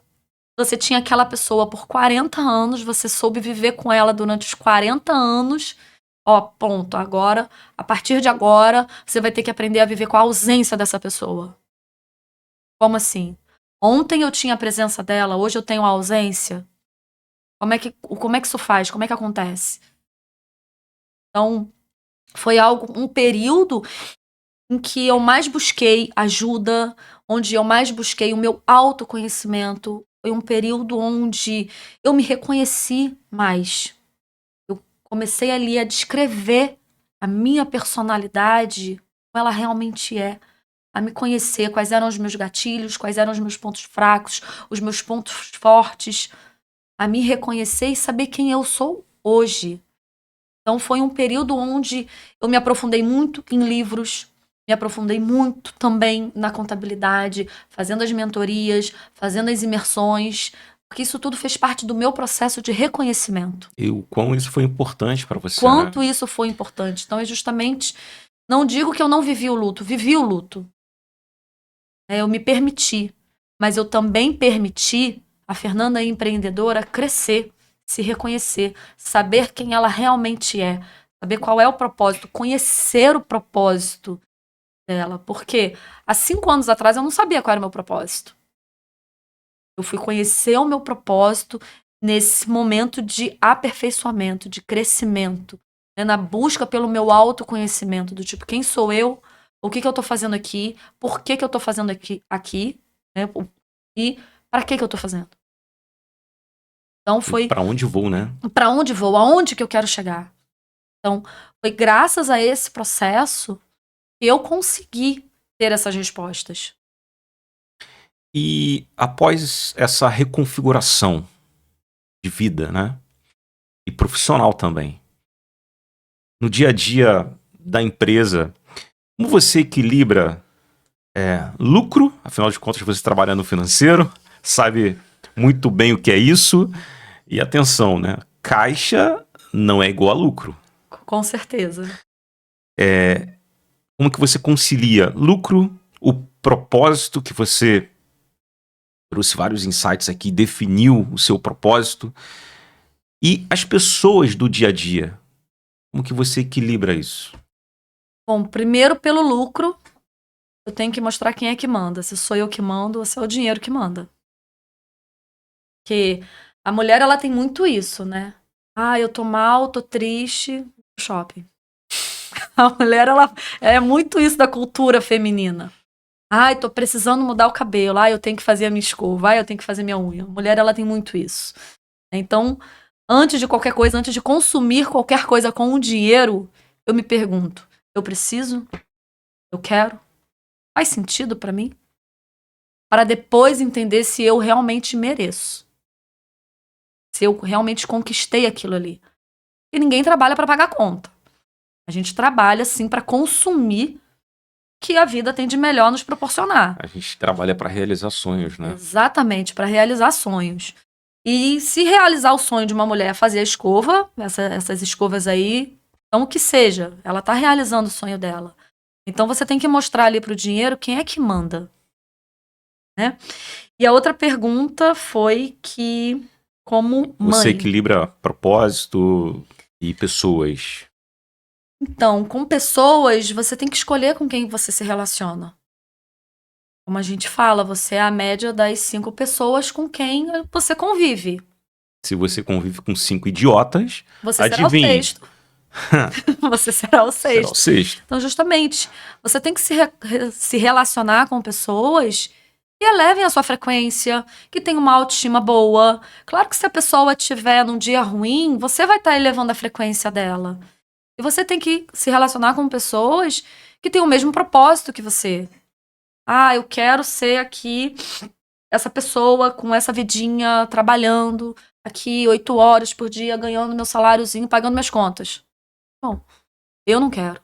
[SPEAKER 2] tinha aquela pessoa por 40 anos, você soube viver com ela durante os 40 anos. Ó, ponto. Agora, a partir de agora, você vai ter que aprender a viver com a ausência dessa pessoa. Como assim? Ontem eu tinha a presença dela, hoje eu tenho a ausência. Como é que isso faz? Como é que acontece? Então, foi um período em que eu mais busquei ajuda, onde eu mais busquei o meu autoconhecimento. Foi um período onde eu me reconheci mais. Eu comecei ali a descrever a minha personalidade, como ela realmente é. A me conhecer, quais eram os meus gatilhos, quais eram os meus pontos fracos, os meus pontos fortes. A me reconhecer e saber quem eu sou hoje. Então foi um período onde eu me aprofundei muito em livros, me aprofundei muito também na contabilidade, fazendo as mentorias, fazendo as imersões, Porque isso tudo fez parte do meu processo de reconhecimento.
[SPEAKER 1] E o quão isso foi importante para você,
[SPEAKER 2] Quanto
[SPEAKER 1] né?
[SPEAKER 2] isso foi importante. Então, é justamente... Não digo que eu não vivi o luto. Vivi o luto. Eu me permiti. Mas eu também permiti a Fernanda empreendedora crescer, se reconhecer, saber quem ela realmente é, saber qual é o propósito, conhecer o propósito dela. Porque há 5 anos atrás eu não sabia qual era o meu propósito. Eu fui conhecer o meu propósito nesse momento de aperfeiçoamento, de crescimento, né, na busca pelo meu autoconhecimento, do tipo, quem sou eu? O que eu tô fazendo aqui? Por que eu tô fazendo aqui? Né? E para que eu tô fazendo? Então foi
[SPEAKER 1] Para onde vou, né?
[SPEAKER 2] para onde vou, aonde que eu quero chegar. Então, foi graças a esse processo que eu consegui ter essas respostas.
[SPEAKER 1] E após essa reconfiguração de vida, né? E profissional também, no dia a dia da empresa, como você equilibra lucro? Afinal de contas, você trabalha no financeiro, sabe muito bem o que é isso. E atenção, né? Caixa não é igual a lucro.
[SPEAKER 2] Com certeza.
[SPEAKER 1] Como que você concilia lucro, o propósito que você trouxe vários insights aqui, definiu o seu propósito e as pessoas do dia a dia? Como que você equilibra isso?
[SPEAKER 2] Bom, primeiro pelo lucro, eu tenho que mostrar quem é que manda. Se sou eu que mando ou se é o dinheiro que manda. Porque a mulher, ela tem muito isso, né? Ah, eu tô mal, tô triste, shopping. A mulher, ela é muito isso da cultura feminina. Ai, tô precisando mudar o cabelo. Ai, eu tenho que fazer a minha escova. Ai, eu tenho que fazer minha unha. A mulher, ela tem muito isso. Então, antes de qualquer coisa, antes de consumir qualquer coisa com o dinheiro, eu me pergunto, eu preciso? Eu quero? Faz sentido pra mim? Para depois entender se eu realmente mereço. Se eu realmente conquistei aquilo ali. E ninguém trabalha para pagar conta. A gente trabalha, sim, para consumir o que a vida tem de melhor nos proporcionar.
[SPEAKER 1] A gente trabalha para realizar sonhos, né?
[SPEAKER 2] Exatamente, para realizar sonhos. E se realizar o sonho de uma mulher é fazer a escova, essas escovas aí, então o que seja, ela tá realizando o sonho dela. Então você tem que mostrar ali pro dinheiro quem é que manda, né? E a outra pergunta foi que, como mãe...
[SPEAKER 1] Você equilibra propósito e pessoas.
[SPEAKER 2] Então, com pessoas, você tem que escolher com quem você se relaciona. Como a gente fala, você é a média das 5 pessoas com quem você convive.
[SPEAKER 1] Se você convive com 5 idiotas,
[SPEAKER 2] Você
[SPEAKER 1] adivinhe.
[SPEAKER 2] será o 6º. Você será o
[SPEAKER 1] Será o
[SPEAKER 2] 6º.
[SPEAKER 1] sexto.
[SPEAKER 2] Então, justamente, você tem que se relacionar com pessoas que elevem a sua frequência, que tenham uma autoestima boa. Claro que se a pessoa estiver num dia ruim, você vai estar elevando a frequência dela. E você tem que se relacionar com pessoas que têm o mesmo propósito que você. Ah, eu quero ser aqui essa pessoa com essa vidinha, trabalhando aqui 8 horas por dia, ganhando meu saláriozinho, pagando minhas contas. Bom, eu não quero.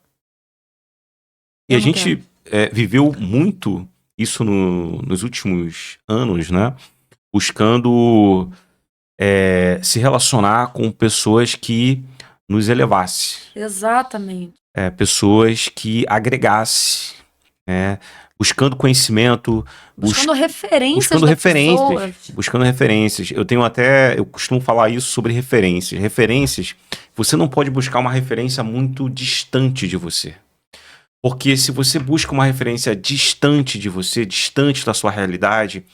[SPEAKER 1] E
[SPEAKER 2] Eu
[SPEAKER 1] a
[SPEAKER 2] não
[SPEAKER 1] gente viveu muito isso nos últimos anos, né? Buscando se relacionar com pessoas que nos elevasse.
[SPEAKER 2] Exatamente.
[SPEAKER 1] Pessoas que agregasse, né? Buscando conhecimento,
[SPEAKER 2] Buscando referências
[SPEAKER 1] buscando
[SPEAKER 2] das
[SPEAKER 1] referências,
[SPEAKER 2] pessoas.
[SPEAKER 1] buscando referências. Eu costumo falar isso sobre referências. Referências, você não pode buscar uma referência muito distante de você. Porque se você busca uma referência distante de você, distante da sua realidade,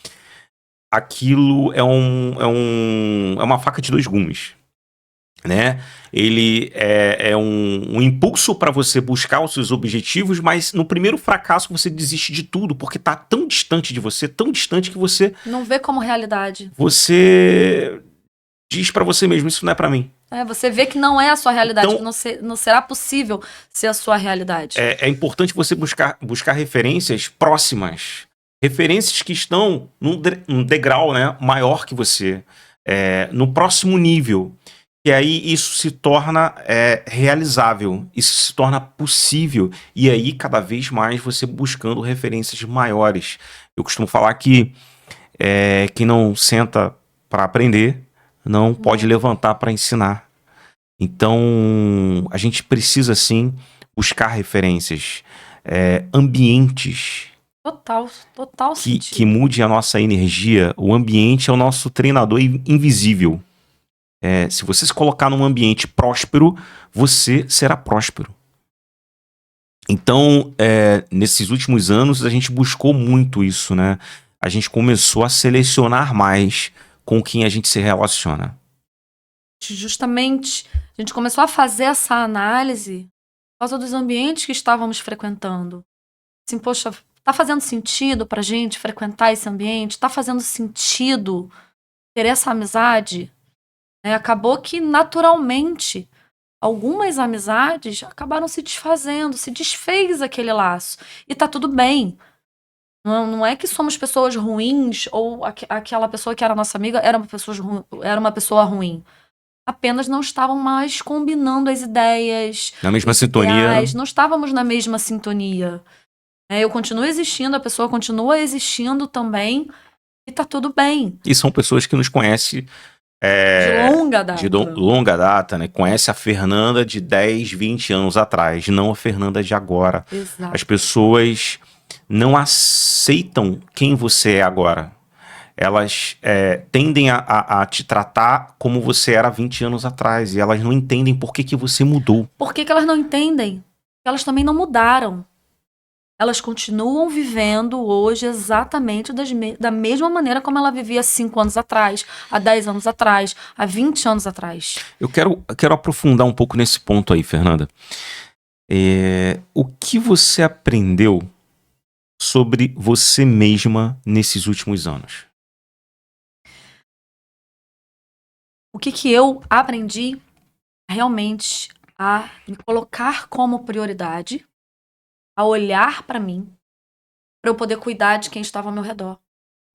[SPEAKER 1] aquilo é uma faca de 2 gumes. Né? Ele é um impulso para você buscar os seus objetivos, mas no primeiro fracasso você desiste de tudo, porque tá tão distante de você, tão distante que você
[SPEAKER 2] Não vê como realidade.
[SPEAKER 1] diz para você mesmo, isso não é para mim.
[SPEAKER 2] Você vê que não é a sua realidade,
[SPEAKER 1] Então,
[SPEAKER 2] que não será possível ser a sua realidade.
[SPEAKER 1] é importante você buscar referências próximas, referências que estão num degrau, né, maior que você, no próximo nível. E aí isso se torna realizável, isso se torna possível, e aí cada vez mais você buscando referências maiores. Eu costumo falar que quem não senta para aprender, não pode levantar para ensinar. Então, a gente precisa, sim, buscar referências, ambientes
[SPEAKER 2] Total
[SPEAKER 1] que
[SPEAKER 2] sentido.
[SPEAKER 1] mude a nossa energia. O ambiente é o nosso treinador invisível. Se você se colocar num ambiente próspero, você será próspero. Então, nesses últimos anos, a gente buscou muito isso, né? A gente começou a selecionar mais com quem a gente se relaciona.
[SPEAKER 2] Justamente, a gente começou a fazer essa análise por causa dos ambientes que estávamos frequentando. Assim, poxa, tá fazendo sentido pra gente frequentar esse ambiente? Tá fazendo sentido ter essa amizade? Acabou que, naturalmente, algumas amizades acabaram se desfazendo, se desfez aquele laço. E tá tudo bem. Não é que somos pessoas ruins ou aquela pessoa que era nossa amiga era uma pessoa ruim. Apenas não estavam mais combinando as ideias.
[SPEAKER 1] Na mesma
[SPEAKER 2] os
[SPEAKER 1] sintonia.
[SPEAKER 2] ideais, não estávamos na mesma sintonia. Eu continuo existindo, a pessoa continua existindo também, e tá tudo bem.
[SPEAKER 1] E são pessoas que nos conhecem
[SPEAKER 2] De longa data.
[SPEAKER 1] longa data, né? Conhece a Fernanda de 10, 20 anos atrás, não a Fernanda de agora.
[SPEAKER 2] Exato.
[SPEAKER 1] As pessoas não aceitam quem você é agora. Elas tendem a te tratar como você era 20 anos atrás. E elas não entendem por que você mudou.
[SPEAKER 2] Por que elas não entendem? Porque elas também não mudaram. Elas continuam vivendo hoje exatamente da mesma maneira como ela vivia 5 anos atrás, há 10 anos atrás, há 20 anos atrás.
[SPEAKER 1] Eu quero aprofundar um pouco nesse ponto aí, Fernanda. O que você aprendeu sobre você mesma nesses últimos anos?
[SPEAKER 2] O que eu aprendi realmente a me colocar como prioridade, a olhar para mim, para eu poder cuidar de quem estava ao meu redor.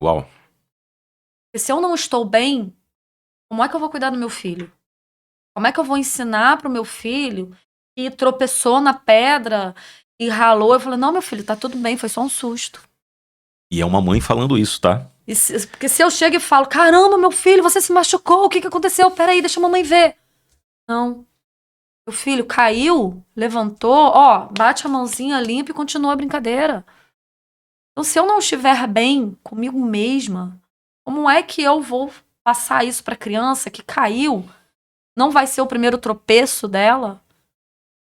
[SPEAKER 1] Uau!
[SPEAKER 2] Porque se eu não estou bem, como é que eu vou cuidar do meu filho? Como é que eu vou ensinar para o meu filho que tropeçou na pedra e ralou? Eu falei, não, meu filho, tá tudo bem, foi só um susto.
[SPEAKER 1] E é uma mãe falando isso, tá?
[SPEAKER 2] Porque se eu chego e falo, caramba, meu filho, você se machucou, o que aconteceu? Peraí, deixa a mamãe ver. Não. Meu filho caiu, levantou, bate a mãozinha limpa e continua a brincadeira. Então, se eu não estiver bem comigo mesma, como é que eu vou passar isso para a criança que caiu? Não vai ser o primeiro tropeço dela?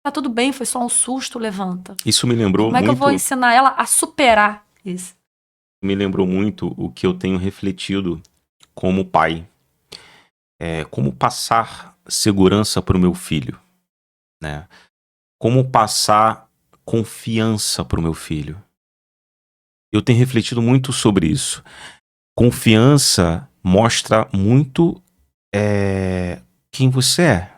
[SPEAKER 2] Tá tudo bem, foi só um susto, levanta.
[SPEAKER 1] Isso me lembrou
[SPEAKER 2] Como é que eu vou ensinar ela a superar isso?
[SPEAKER 1] Me lembrou muito o que eu tenho refletido como pai. Como passar segurança para o meu filho, né? Como passar confiança para o meu filho. Eu tenho refletido muito sobre isso. Confiança mostra muito quem você é.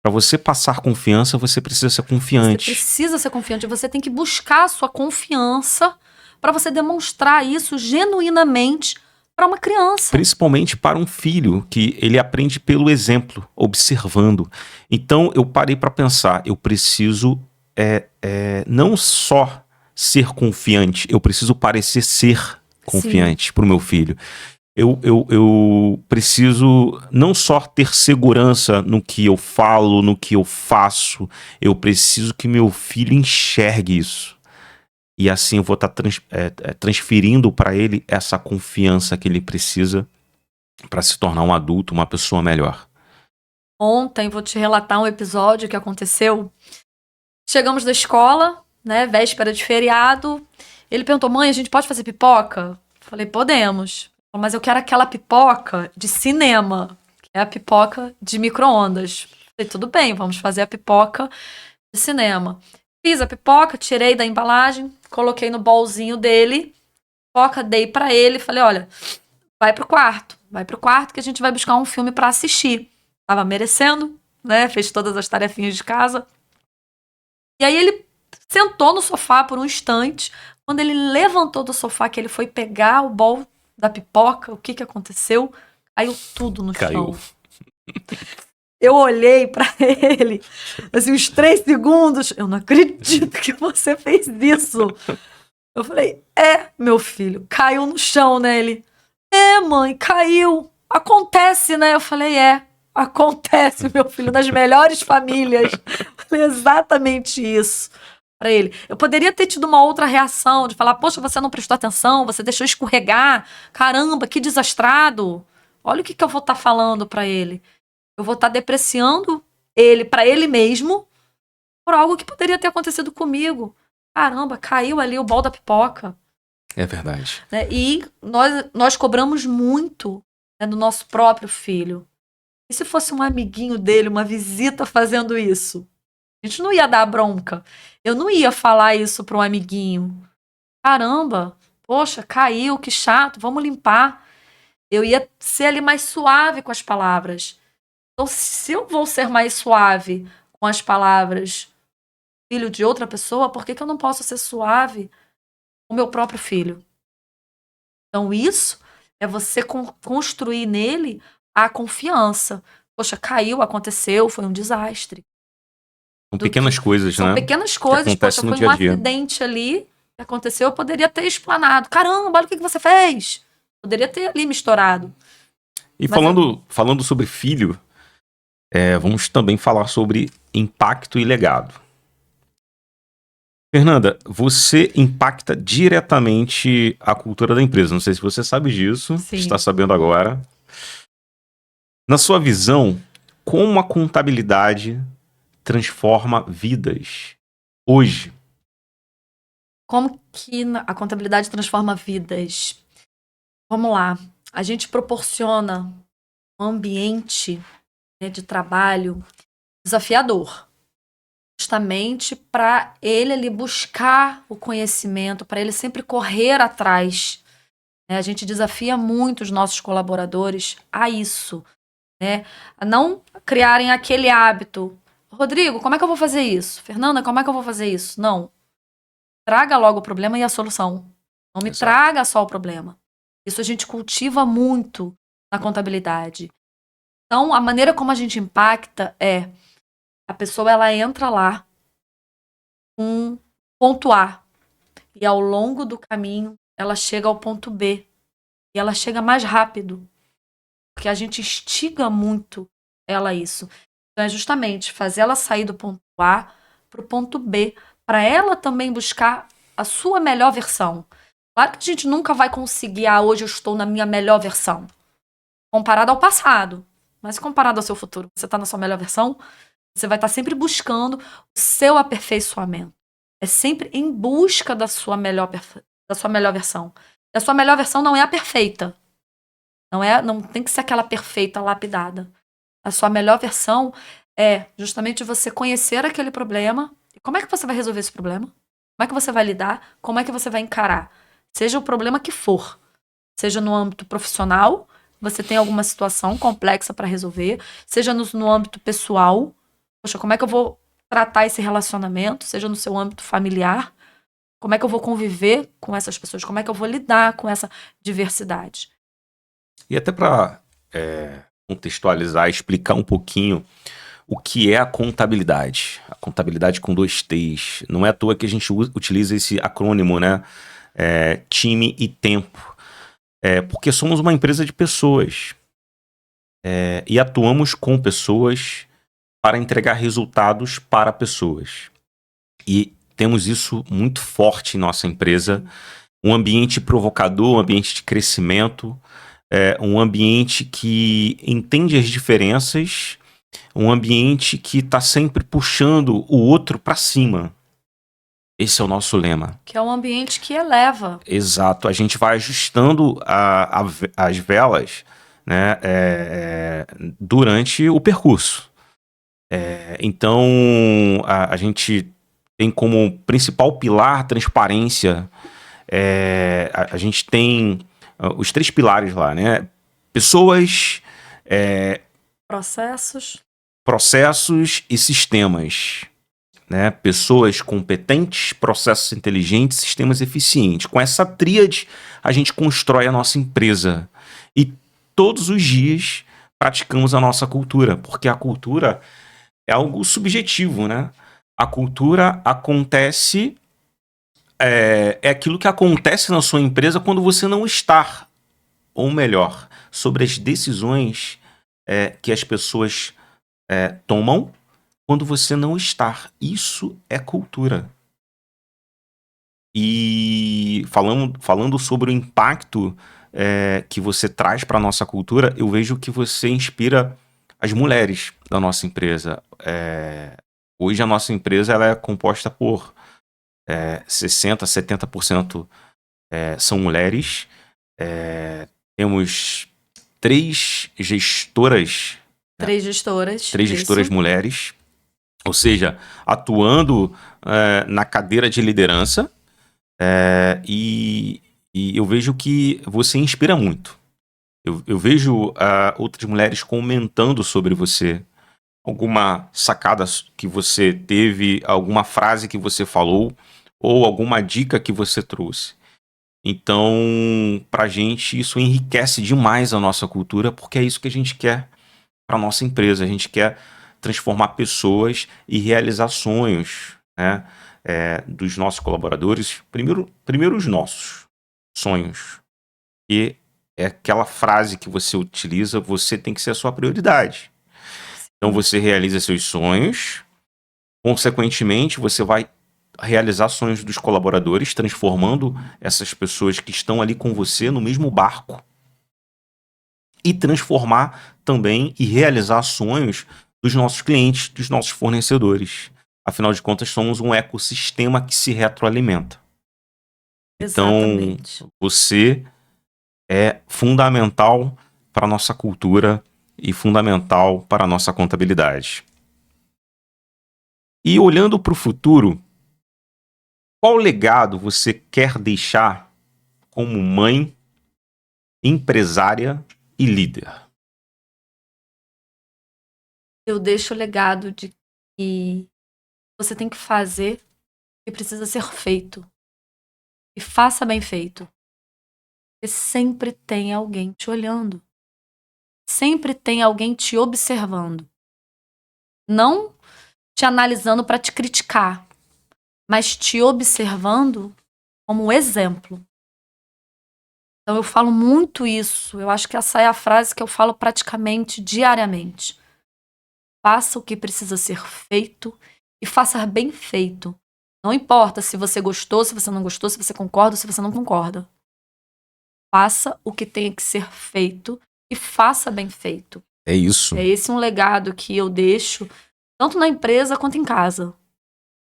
[SPEAKER 1] Para você passar confiança, você precisa ser confiante.
[SPEAKER 2] Você precisa ser confiante. Você tem que buscar a sua confiança para você demonstrar isso genuinamente para uma criança.
[SPEAKER 1] Principalmente para um filho, que ele aprende pelo exemplo, observando. Então, eu parei para pensar, eu preciso não só ser confiante, eu preciso parecer ser confiante para o meu filho. Eu preciso não só ter segurança no que eu falo, no que eu faço, eu preciso que meu filho enxergue isso. E assim eu vou estar transferindo para ele essa confiança que ele precisa para se tornar um adulto, uma pessoa melhor.
[SPEAKER 2] Ontem vou te relatar um episódio que aconteceu. Chegamos da escola, né, véspera de feriado. Ele perguntou, mãe, a gente pode fazer pipoca? Falei, podemos. Mas eu quero aquela pipoca de cinema, que é a pipoca de micro-ondas. Falei, tudo bem, vamos fazer a pipoca de cinema. Fiz a pipoca, tirei da embalagem, coloquei no bolzinho dele, pipoca, dei pra ele, falei, olha, vai pro quarto que a gente vai buscar um filme pra assistir. Tava merecendo, né, fez todas as tarefinhas de casa. E aí ele sentou no sofá por um instante, quando ele levantou do sofá, que ele foi pegar o bol da pipoca, o que aconteceu? Caiu tudo no chão. Eu olhei pra ele, assim, uns 3 segundos. Eu não acredito que você fez isso. Eu falei, meu filho, caiu no chão, né? Ele, mãe, caiu. acontece, né? Eu falei, acontece, meu filho, nas melhores famílias. Falei exatamente isso pra ele. Eu poderia ter tido uma outra reação, de falar, poxa, você não prestou atenção, você deixou escorregar, caramba, que desastrado. Olha o que eu vou estar falando pra ele. Eu vou estar depreciando ele pra ele mesmo por algo que poderia ter acontecido comigo. Caramba, caiu ali o bol da pipoca.
[SPEAKER 1] É verdade.
[SPEAKER 2] Né? E nós cobramos muito, né, do nosso próprio filho. E se fosse um amiguinho dele, uma visita fazendo isso? A gente não ia dar bronca. Eu não ia falar isso para um amiguinho. Caramba, poxa, caiu, que chato, vamos limpar. Eu ia ser ali mais suave com as palavras. Então, se eu vou ser mais suave com as palavras, filho de outra pessoa, por que eu não posso ser suave com o meu próprio filho? Então, isso é você construir nele a confiança. Poxa, caiu, aconteceu, foi um desastre.
[SPEAKER 1] São pequenas coisas,
[SPEAKER 2] São
[SPEAKER 1] né?
[SPEAKER 2] pequenas coisas.
[SPEAKER 1] acontece
[SPEAKER 2] Poxa,
[SPEAKER 1] no
[SPEAKER 2] foi
[SPEAKER 1] dia
[SPEAKER 2] um
[SPEAKER 1] a dia.
[SPEAKER 2] acidente ali que aconteceu, eu poderia ter explanado. Caramba, olha o que você fez. Poderia ter ali misturado.
[SPEAKER 1] E
[SPEAKER 2] Mas
[SPEAKER 1] falando sobre filho, vamos também falar sobre impacto e legado. Fernanda, você impacta diretamente a cultura da empresa. Não sei se você sabe disso,
[SPEAKER 2] Sim.
[SPEAKER 1] está sabendo agora. Na sua visão, como a contabilidade transforma vidas hoje?
[SPEAKER 2] Como que a contabilidade transforma vidas? Vamos lá. A gente proporciona um ambiente, né, de trabalho desafiador. Justamente para ele ali buscar o conhecimento, para ele sempre correr atrás. Né? A gente desafia muito os nossos colaboradores a isso, né? A não criarem aquele hábito. Rodrigo, como é que eu vou fazer isso? Fernanda, como é que eu vou fazer isso? Não. Traga logo o problema e a solução. Não me
[SPEAKER 1] Exato.
[SPEAKER 2] traga só o problema. Isso a gente cultiva muito na contabilidade. Então, a maneira como a gente impacta é a pessoa ela entra lá com ponto A e ao longo do caminho ela chega ao ponto B e ela chega mais rápido porque a gente instiga muito ela a isso. Então é justamente fazer ela sair do ponto A para o ponto B para ela também buscar a sua melhor versão. Claro que a gente nunca vai conseguir, hoje eu estou na minha melhor versão comparado ao passado, mas comparado ao seu futuro, você está na sua melhor versão, você vai estar sempre buscando o seu aperfeiçoamento. É sempre em busca da sua melhor versão. E a sua melhor versão não é a perfeita. Não tem que ser aquela perfeita lapidada. A sua melhor versão é justamente você conhecer aquele problema. E como é que você vai resolver esse problema? Como é que você vai lidar? Como é que você vai encarar? Seja o problema que for. Seja no âmbito profissional, você tem alguma situação complexa para resolver. Seja no âmbito pessoal. Poxa, como é que eu vou tratar esse relacionamento? Seja no seu âmbito familiar. Como é que eu vou conviver com essas pessoas? Como é que eu vou lidar com essa diversidade?
[SPEAKER 1] E até para contextualizar, explicar um pouquinho o que é a contabilidade. A contabilidade com 2 T's. Não é à toa que a gente utiliza esse acrônimo, né? Time e tempo. Porque somos uma empresa de pessoas. E atuamos com pessoas para entregar resultados para pessoas. E temos isso muito forte em nossa empresa. Um ambiente provocador, um ambiente de crescimento, um ambiente que entende as diferenças, um ambiente que está sempre puxando o outro para cima. Esse é o nosso lema.
[SPEAKER 2] Que é um ambiente que eleva.
[SPEAKER 1] Exato. A gente vai ajustando as velas, né, durante o percurso. Então, a gente tem como principal pilar a transparência. A gente tem os 3 pilares lá, né? Pessoas, processos e sistemas. Né? Pessoas competentes, processos inteligentes, sistemas eficientes. Com essa tríade, a gente constrói a nossa empresa. E todos os dias praticamos a nossa cultura, porque a cultura é algo subjetivo, né? A cultura acontece... É aquilo que acontece na sua empresa quando você não está. Ou melhor, sobre as decisões que as pessoas tomam quando você não está. Isso é cultura. E falando sobre o impacto que você traz para a nossa cultura, eu vejo que você inspira as mulheres da nossa empresa. Hoje a nossa empresa ela é composta por 60%, 70% são mulheres. Temos 3 gestoras.
[SPEAKER 2] Três gestoras.
[SPEAKER 1] Três gestoras mulheres. Ou seja, atuando na cadeira de liderança. E eu vejo que você inspira muito. Eu vejo outras mulheres comentando sobre você. Alguma sacada que você teve, alguma frase que você falou, ou alguma dica que você trouxe. Então, pra gente, isso enriquece demais a nossa cultura, porque é isso que a gente quer pra nossa empresa. A gente quer transformar pessoas e realizar sonhos, né? Dos nossos colaboradores. Primeiro os nossos sonhos. E é aquela frase que você utiliza, você tem que ser a sua prioridade. Então você realiza seus sonhos, consequentemente você vai realizar sonhos dos colaboradores, transformando essas pessoas que estão ali com você no mesmo barco. E transformar também e realizar sonhos dos nossos clientes, dos nossos fornecedores. Afinal de contas, somos um ecossistema que se retroalimenta.
[SPEAKER 2] Exatamente.
[SPEAKER 1] Então, você é fundamental para a nossa cultura e fundamental para a nossa contabilidade. E olhando para o futuro, qual legado você quer deixar como mãe, empresária e líder?
[SPEAKER 2] Eu deixo o legado de que você tem que fazer o que precisa ser feito. E faça bem feito. Porque sempre tem alguém te olhando. Sempre tem alguém te observando. Não te analisando para te criticar, mas te observando como um exemplo. Então eu falo muito isso. Eu acho que essa é a frase que eu falo praticamente diariamente. Faça o que precisa ser feito e faça bem feito. Não importa se você gostou, se você não gostou, se você concorda ou se você não concorda. Faça o que tem que ser feito e faça bem feito.
[SPEAKER 1] É isso.
[SPEAKER 2] É esse um legado que eu deixo, tanto na empresa quanto em casa.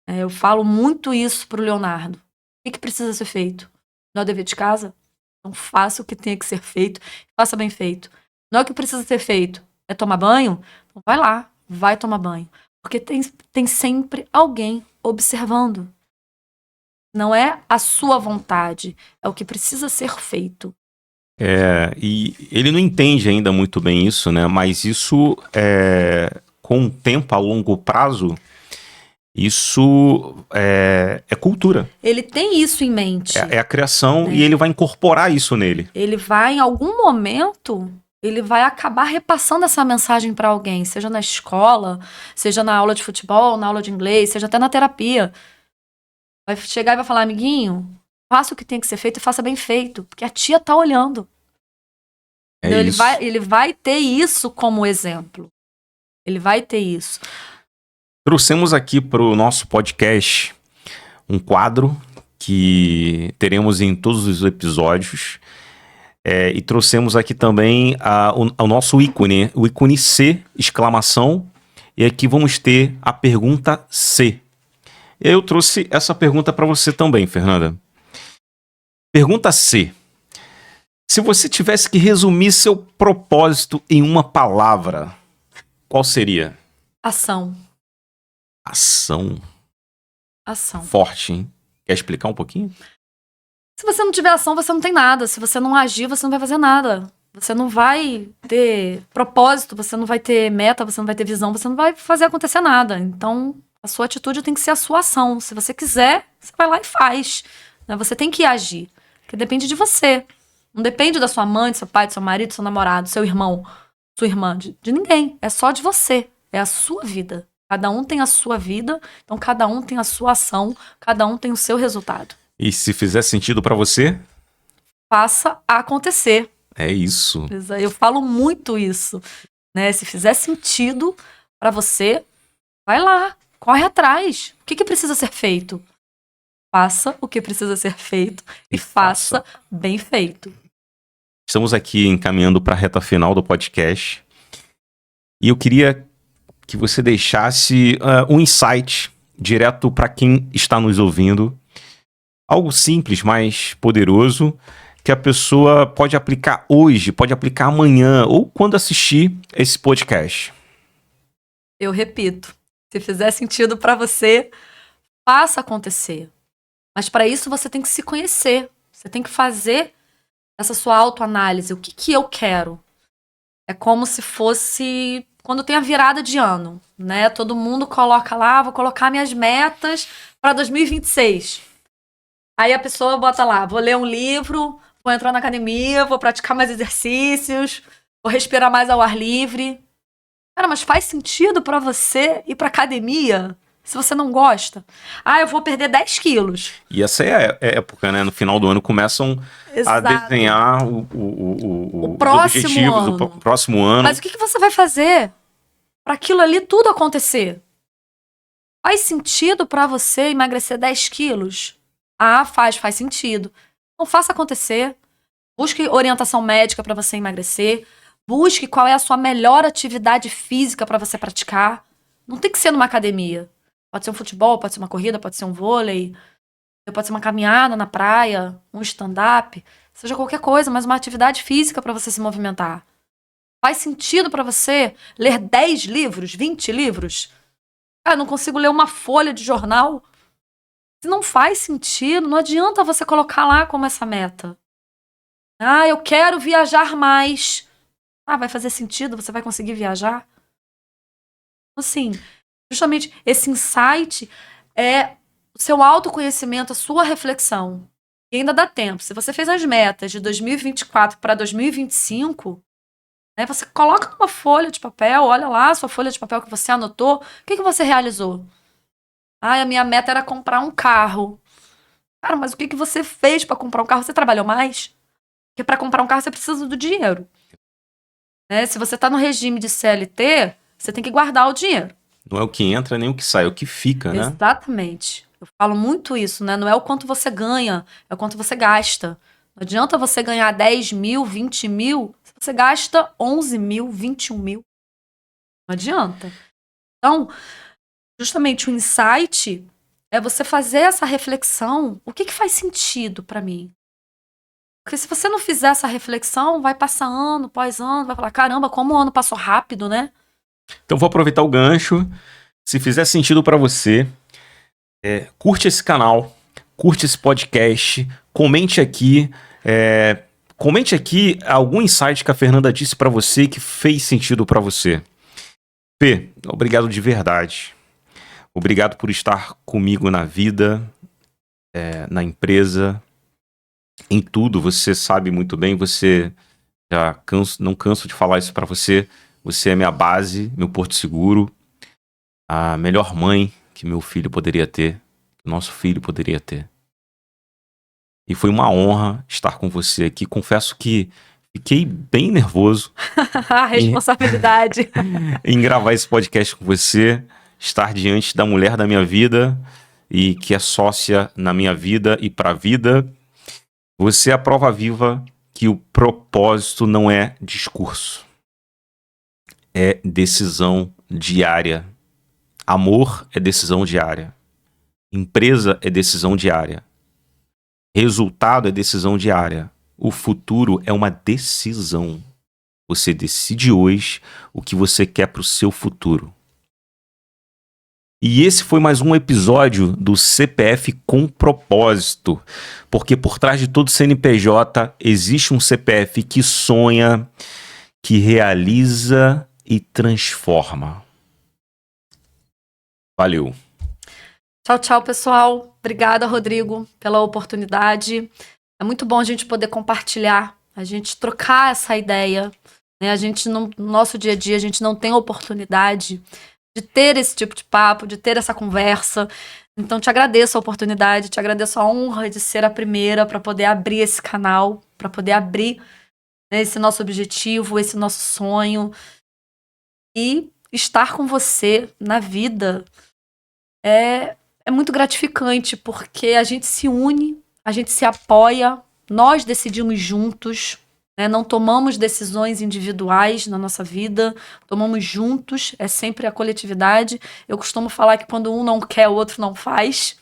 [SPEAKER 2] Eu falo muito isso pro Leonardo. O que precisa ser feito? Não é o dever de casa? Então faça o que tem que ser feito, faça bem feito. Não é o que precisa ser feito. É tomar banho? Então vai lá, vai tomar banho. Porque tem sempre alguém observando. Não é a sua vontade, é o que precisa ser feito.
[SPEAKER 1] E ele não entende ainda muito bem isso, né? Mas isso, com o tempo, a longo prazo, isso é cultura.
[SPEAKER 2] Ele tem isso em mente.
[SPEAKER 1] É a criação, né? E ele vai incorporar isso nele.
[SPEAKER 2] Ele vai, em algum momento, ele vai acabar repassando essa mensagem para alguém, seja na escola, seja na aula de futebol, na aula de inglês, seja até na terapia. Vai chegar e vai falar, amiguinho, faça o que tem que ser feito e faça bem feito, porque a tia tá olhando. Então, ele vai ter isso como exemplo. Ele vai ter isso.
[SPEAKER 1] Trouxemos aqui para o nosso podcast um quadro que teremos em todos os episódios. E trouxemos aqui também o nosso ícone, o ícone C, exclamação. E aqui vamos ter a pergunta C. E eu trouxe essa pergunta para você também, Fernanda. Pergunta C. Se você tivesse que resumir seu propósito em uma palavra, qual seria?
[SPEAKER 2] Ação.
[SPEAKER 1] Ação.
[SPEAKER 2] Ação.
[SPEAKER 1] Forte, hein? Quer explicar um pouquinho?
[SPEAKER 2] Se você não tiver ação, você não tem nada. Se você não agir, você não vai fazer nada. Você não vai ter propósito, você não vai ter meta, você não vai ter visão, você não vai fazer acontecer nada. Então, a sua atitude tem que ser a sua ação. Se você quiser, você vai lá e faz. Você tem que agir. Porque depende de você. Não depende da sua mãe, do seu pai, do seu marido, do seu namorado, do seu irmão, sua irmã, de ninguém. É só de você. É a sua vida. Cada um tem a sua vida, então cada um tem a sua ação, cada um tem o seu resultado.
[SPEAKER 1] E se fizer sentido pra você?
[SPEAKER 2] Faça acontecer.
[SPEAKER 1] É isso.
[SPEAKER 2] Eu falo muito isso, né? Se fizer sentido pra você, vai lá, corre atrás. O que precisa ser feito? Faça o que precisa ser feito e faça bem feito.
[SPEAKER 1] Estamos aqui encaminhando para a reta final do podcast. E eu queria que você deixasse um insight direto para quem está nos ouvindo. Algo simples, mas poderoso, que a pessoa pode aplicar hoje, pode aplicar amanhã ou quando assistir esse podcast.
[SPEAKER 2] Eu repito, se fizer sentido para você, faça acontecer. Mas para isso você tem que se conhecer. Você tem que fazer essa sua autoanálise. O que eu quero? É como se fosse quando tem a virada de ano, né? Todo mundo coloca lá, vou colocar minhas metas para 2026. Aí a pessoa bota lá, vou ler um livro, vou entrar na academia, vou praticar mais exercícios, vou respirar mais ao ar livre. Cara, mas faz sentido para você ir pra academia se você não gosta? Ah, eu vou perder 10 quilos.
[SPEAKER 1] E essa é a época, né? No final do ano começam a desenhar
[SPEAKER 2] o
[SPEAKER 1] os objetivos do próximo ano.
[SPEAKER 2] Mas o que você vai fazer para aquilo ali tudo acontecer? Faz sentido para você emagrecer 10 quilos? Ah, faz sentido. Então faça acontecer. Busque orientação médica para você emagrecer. Busque qual é a sua melhor atividade física para você praticar. Não tem que ser numa academia. Pode ser um futebol, pode ser uma corrida, pode ser um vôlei, pode ser uma caminhada na praia, um stand-up, seja qualquer coisa, mas uma atividade física para você se movimentar. Faz sentido para você ler 10 livros, 20 livros? Ah, eu não consigo ler uma folha de jornal. Se não faz sentido, não adianta você colocar lá como essa meta. Ah, eu quero viajar mais. Ah, vai fazer sentido? Você vai conseguir viajar? Assim, justamente esse insight é o seu autoconhecimento, a sua reflexão. E ainda dá tempo. Se você fez as metas de 2024 para 2025, né, você coloca numa folha de papel, olha lá a sua folha de papel que você anotou, o que você realizou? Ah, a minha meta era comprar um carro. Cara, mas o que você fez para comprar um carro? Você trabalhou mais? Porque para comprar um carro você precisa do dinheiro. Né? Se você está no regime de CLT, você tem que guardar o dinheiro.
[SPEAKER 1] Não é o que entra nem o que sai, é o que fica, né?
[SPEAKER 2] Exatamente. Eu falo muito isso, né? Não é o quanto você ganha, é o quanto você gasta. Não adianta você ganhar 10 mil, 20 mil, se você gasta 11 mil, 21 mil. Não adianta. Então, justamente o insight é você fazer essa reflexão. O que faz sentido para mim? Porque se você não fizer essa reflexão, vai passar ano após ano, vai falar, caramba, como o ano passou rápido, né?
[SPEAKER 1] Então vou aproveitar o gancho. Se fizer sentido para você, curte esse canal, curte esse podcast, comente aqui algum insight que a Fernanda disse para você que fez sentido para você. Fê, obrigado de verdade. Obrigado por estar comigo na vida, na empresa, em tudo. Você sabe muito bem, você não canso de falar isso para você. Você é minha base, meu porto seguro, a melhor mãe que meu filho poderia ter, que nosso filho poderia ter. E foi uma honra estar com você aqui. Confesso que fiquei bem nervoso.
[SPEAKER 2] Responsabilidade.
[SPEAKER 1] em gravar esse podcast com você, estar diante da mulher da minha vida e que é sócia na minha vida e para a vida. Você é a prova viva que o propósito não é discurso. É decisão diária. Amor é decisão diária. Empresa é decisão diária. Resultado é decisão diária. O futuro é uma decisão. Você decide hoje o que você quer para o seu futuro. E esse foi mais um episódio do CPF com propósito. Porque por trás de todo CNPJ existe um CPF que sonha, que realiza e transforma. Valeu.
[SPEAKER 2] Tchau, tchau, pessoal. Obrigada, Rodrigo, pela oportunidade. É muito bom a gente poder compartilhar, a gente trocar essa ideia. Né? No nosso dia a dia, a gente não tem oportunidade de ter esse tipo de papo, de ter essa conversa. Então, te agradeço a oportunidade, te agradeço a honra de ser a primeira para poder abrir esse canal, para poder abrir né, esse nosso objetivo, esse nosso sonho. E estar com você na vida é muito gratificante, porque a gente se une, a gente se apoia, nós decidimos juntos, né? Não tomamos decisões individuais na nossa vida, tomamos juntos, é sempre a coletividade. Eu costumo falar que quando um não quer, o outro não faz,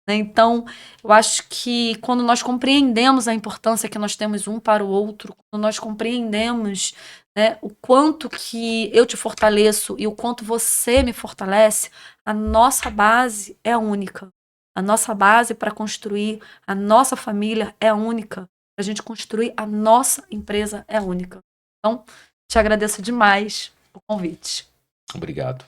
[SPEAKER 2] né? Então, eu acho que quando nós compreendemos a importância que nós temos um para o outro, quando nós compreendemos, né, o quanto que eu te fortaleço e o quanto você me fortalece, a nossa base é única. A nossa base para construir a nossa família é única. Para a gente construir a nossa empresa é única. Então, te agradeço demais o convite.
[SPEAKER 1] Obrigado.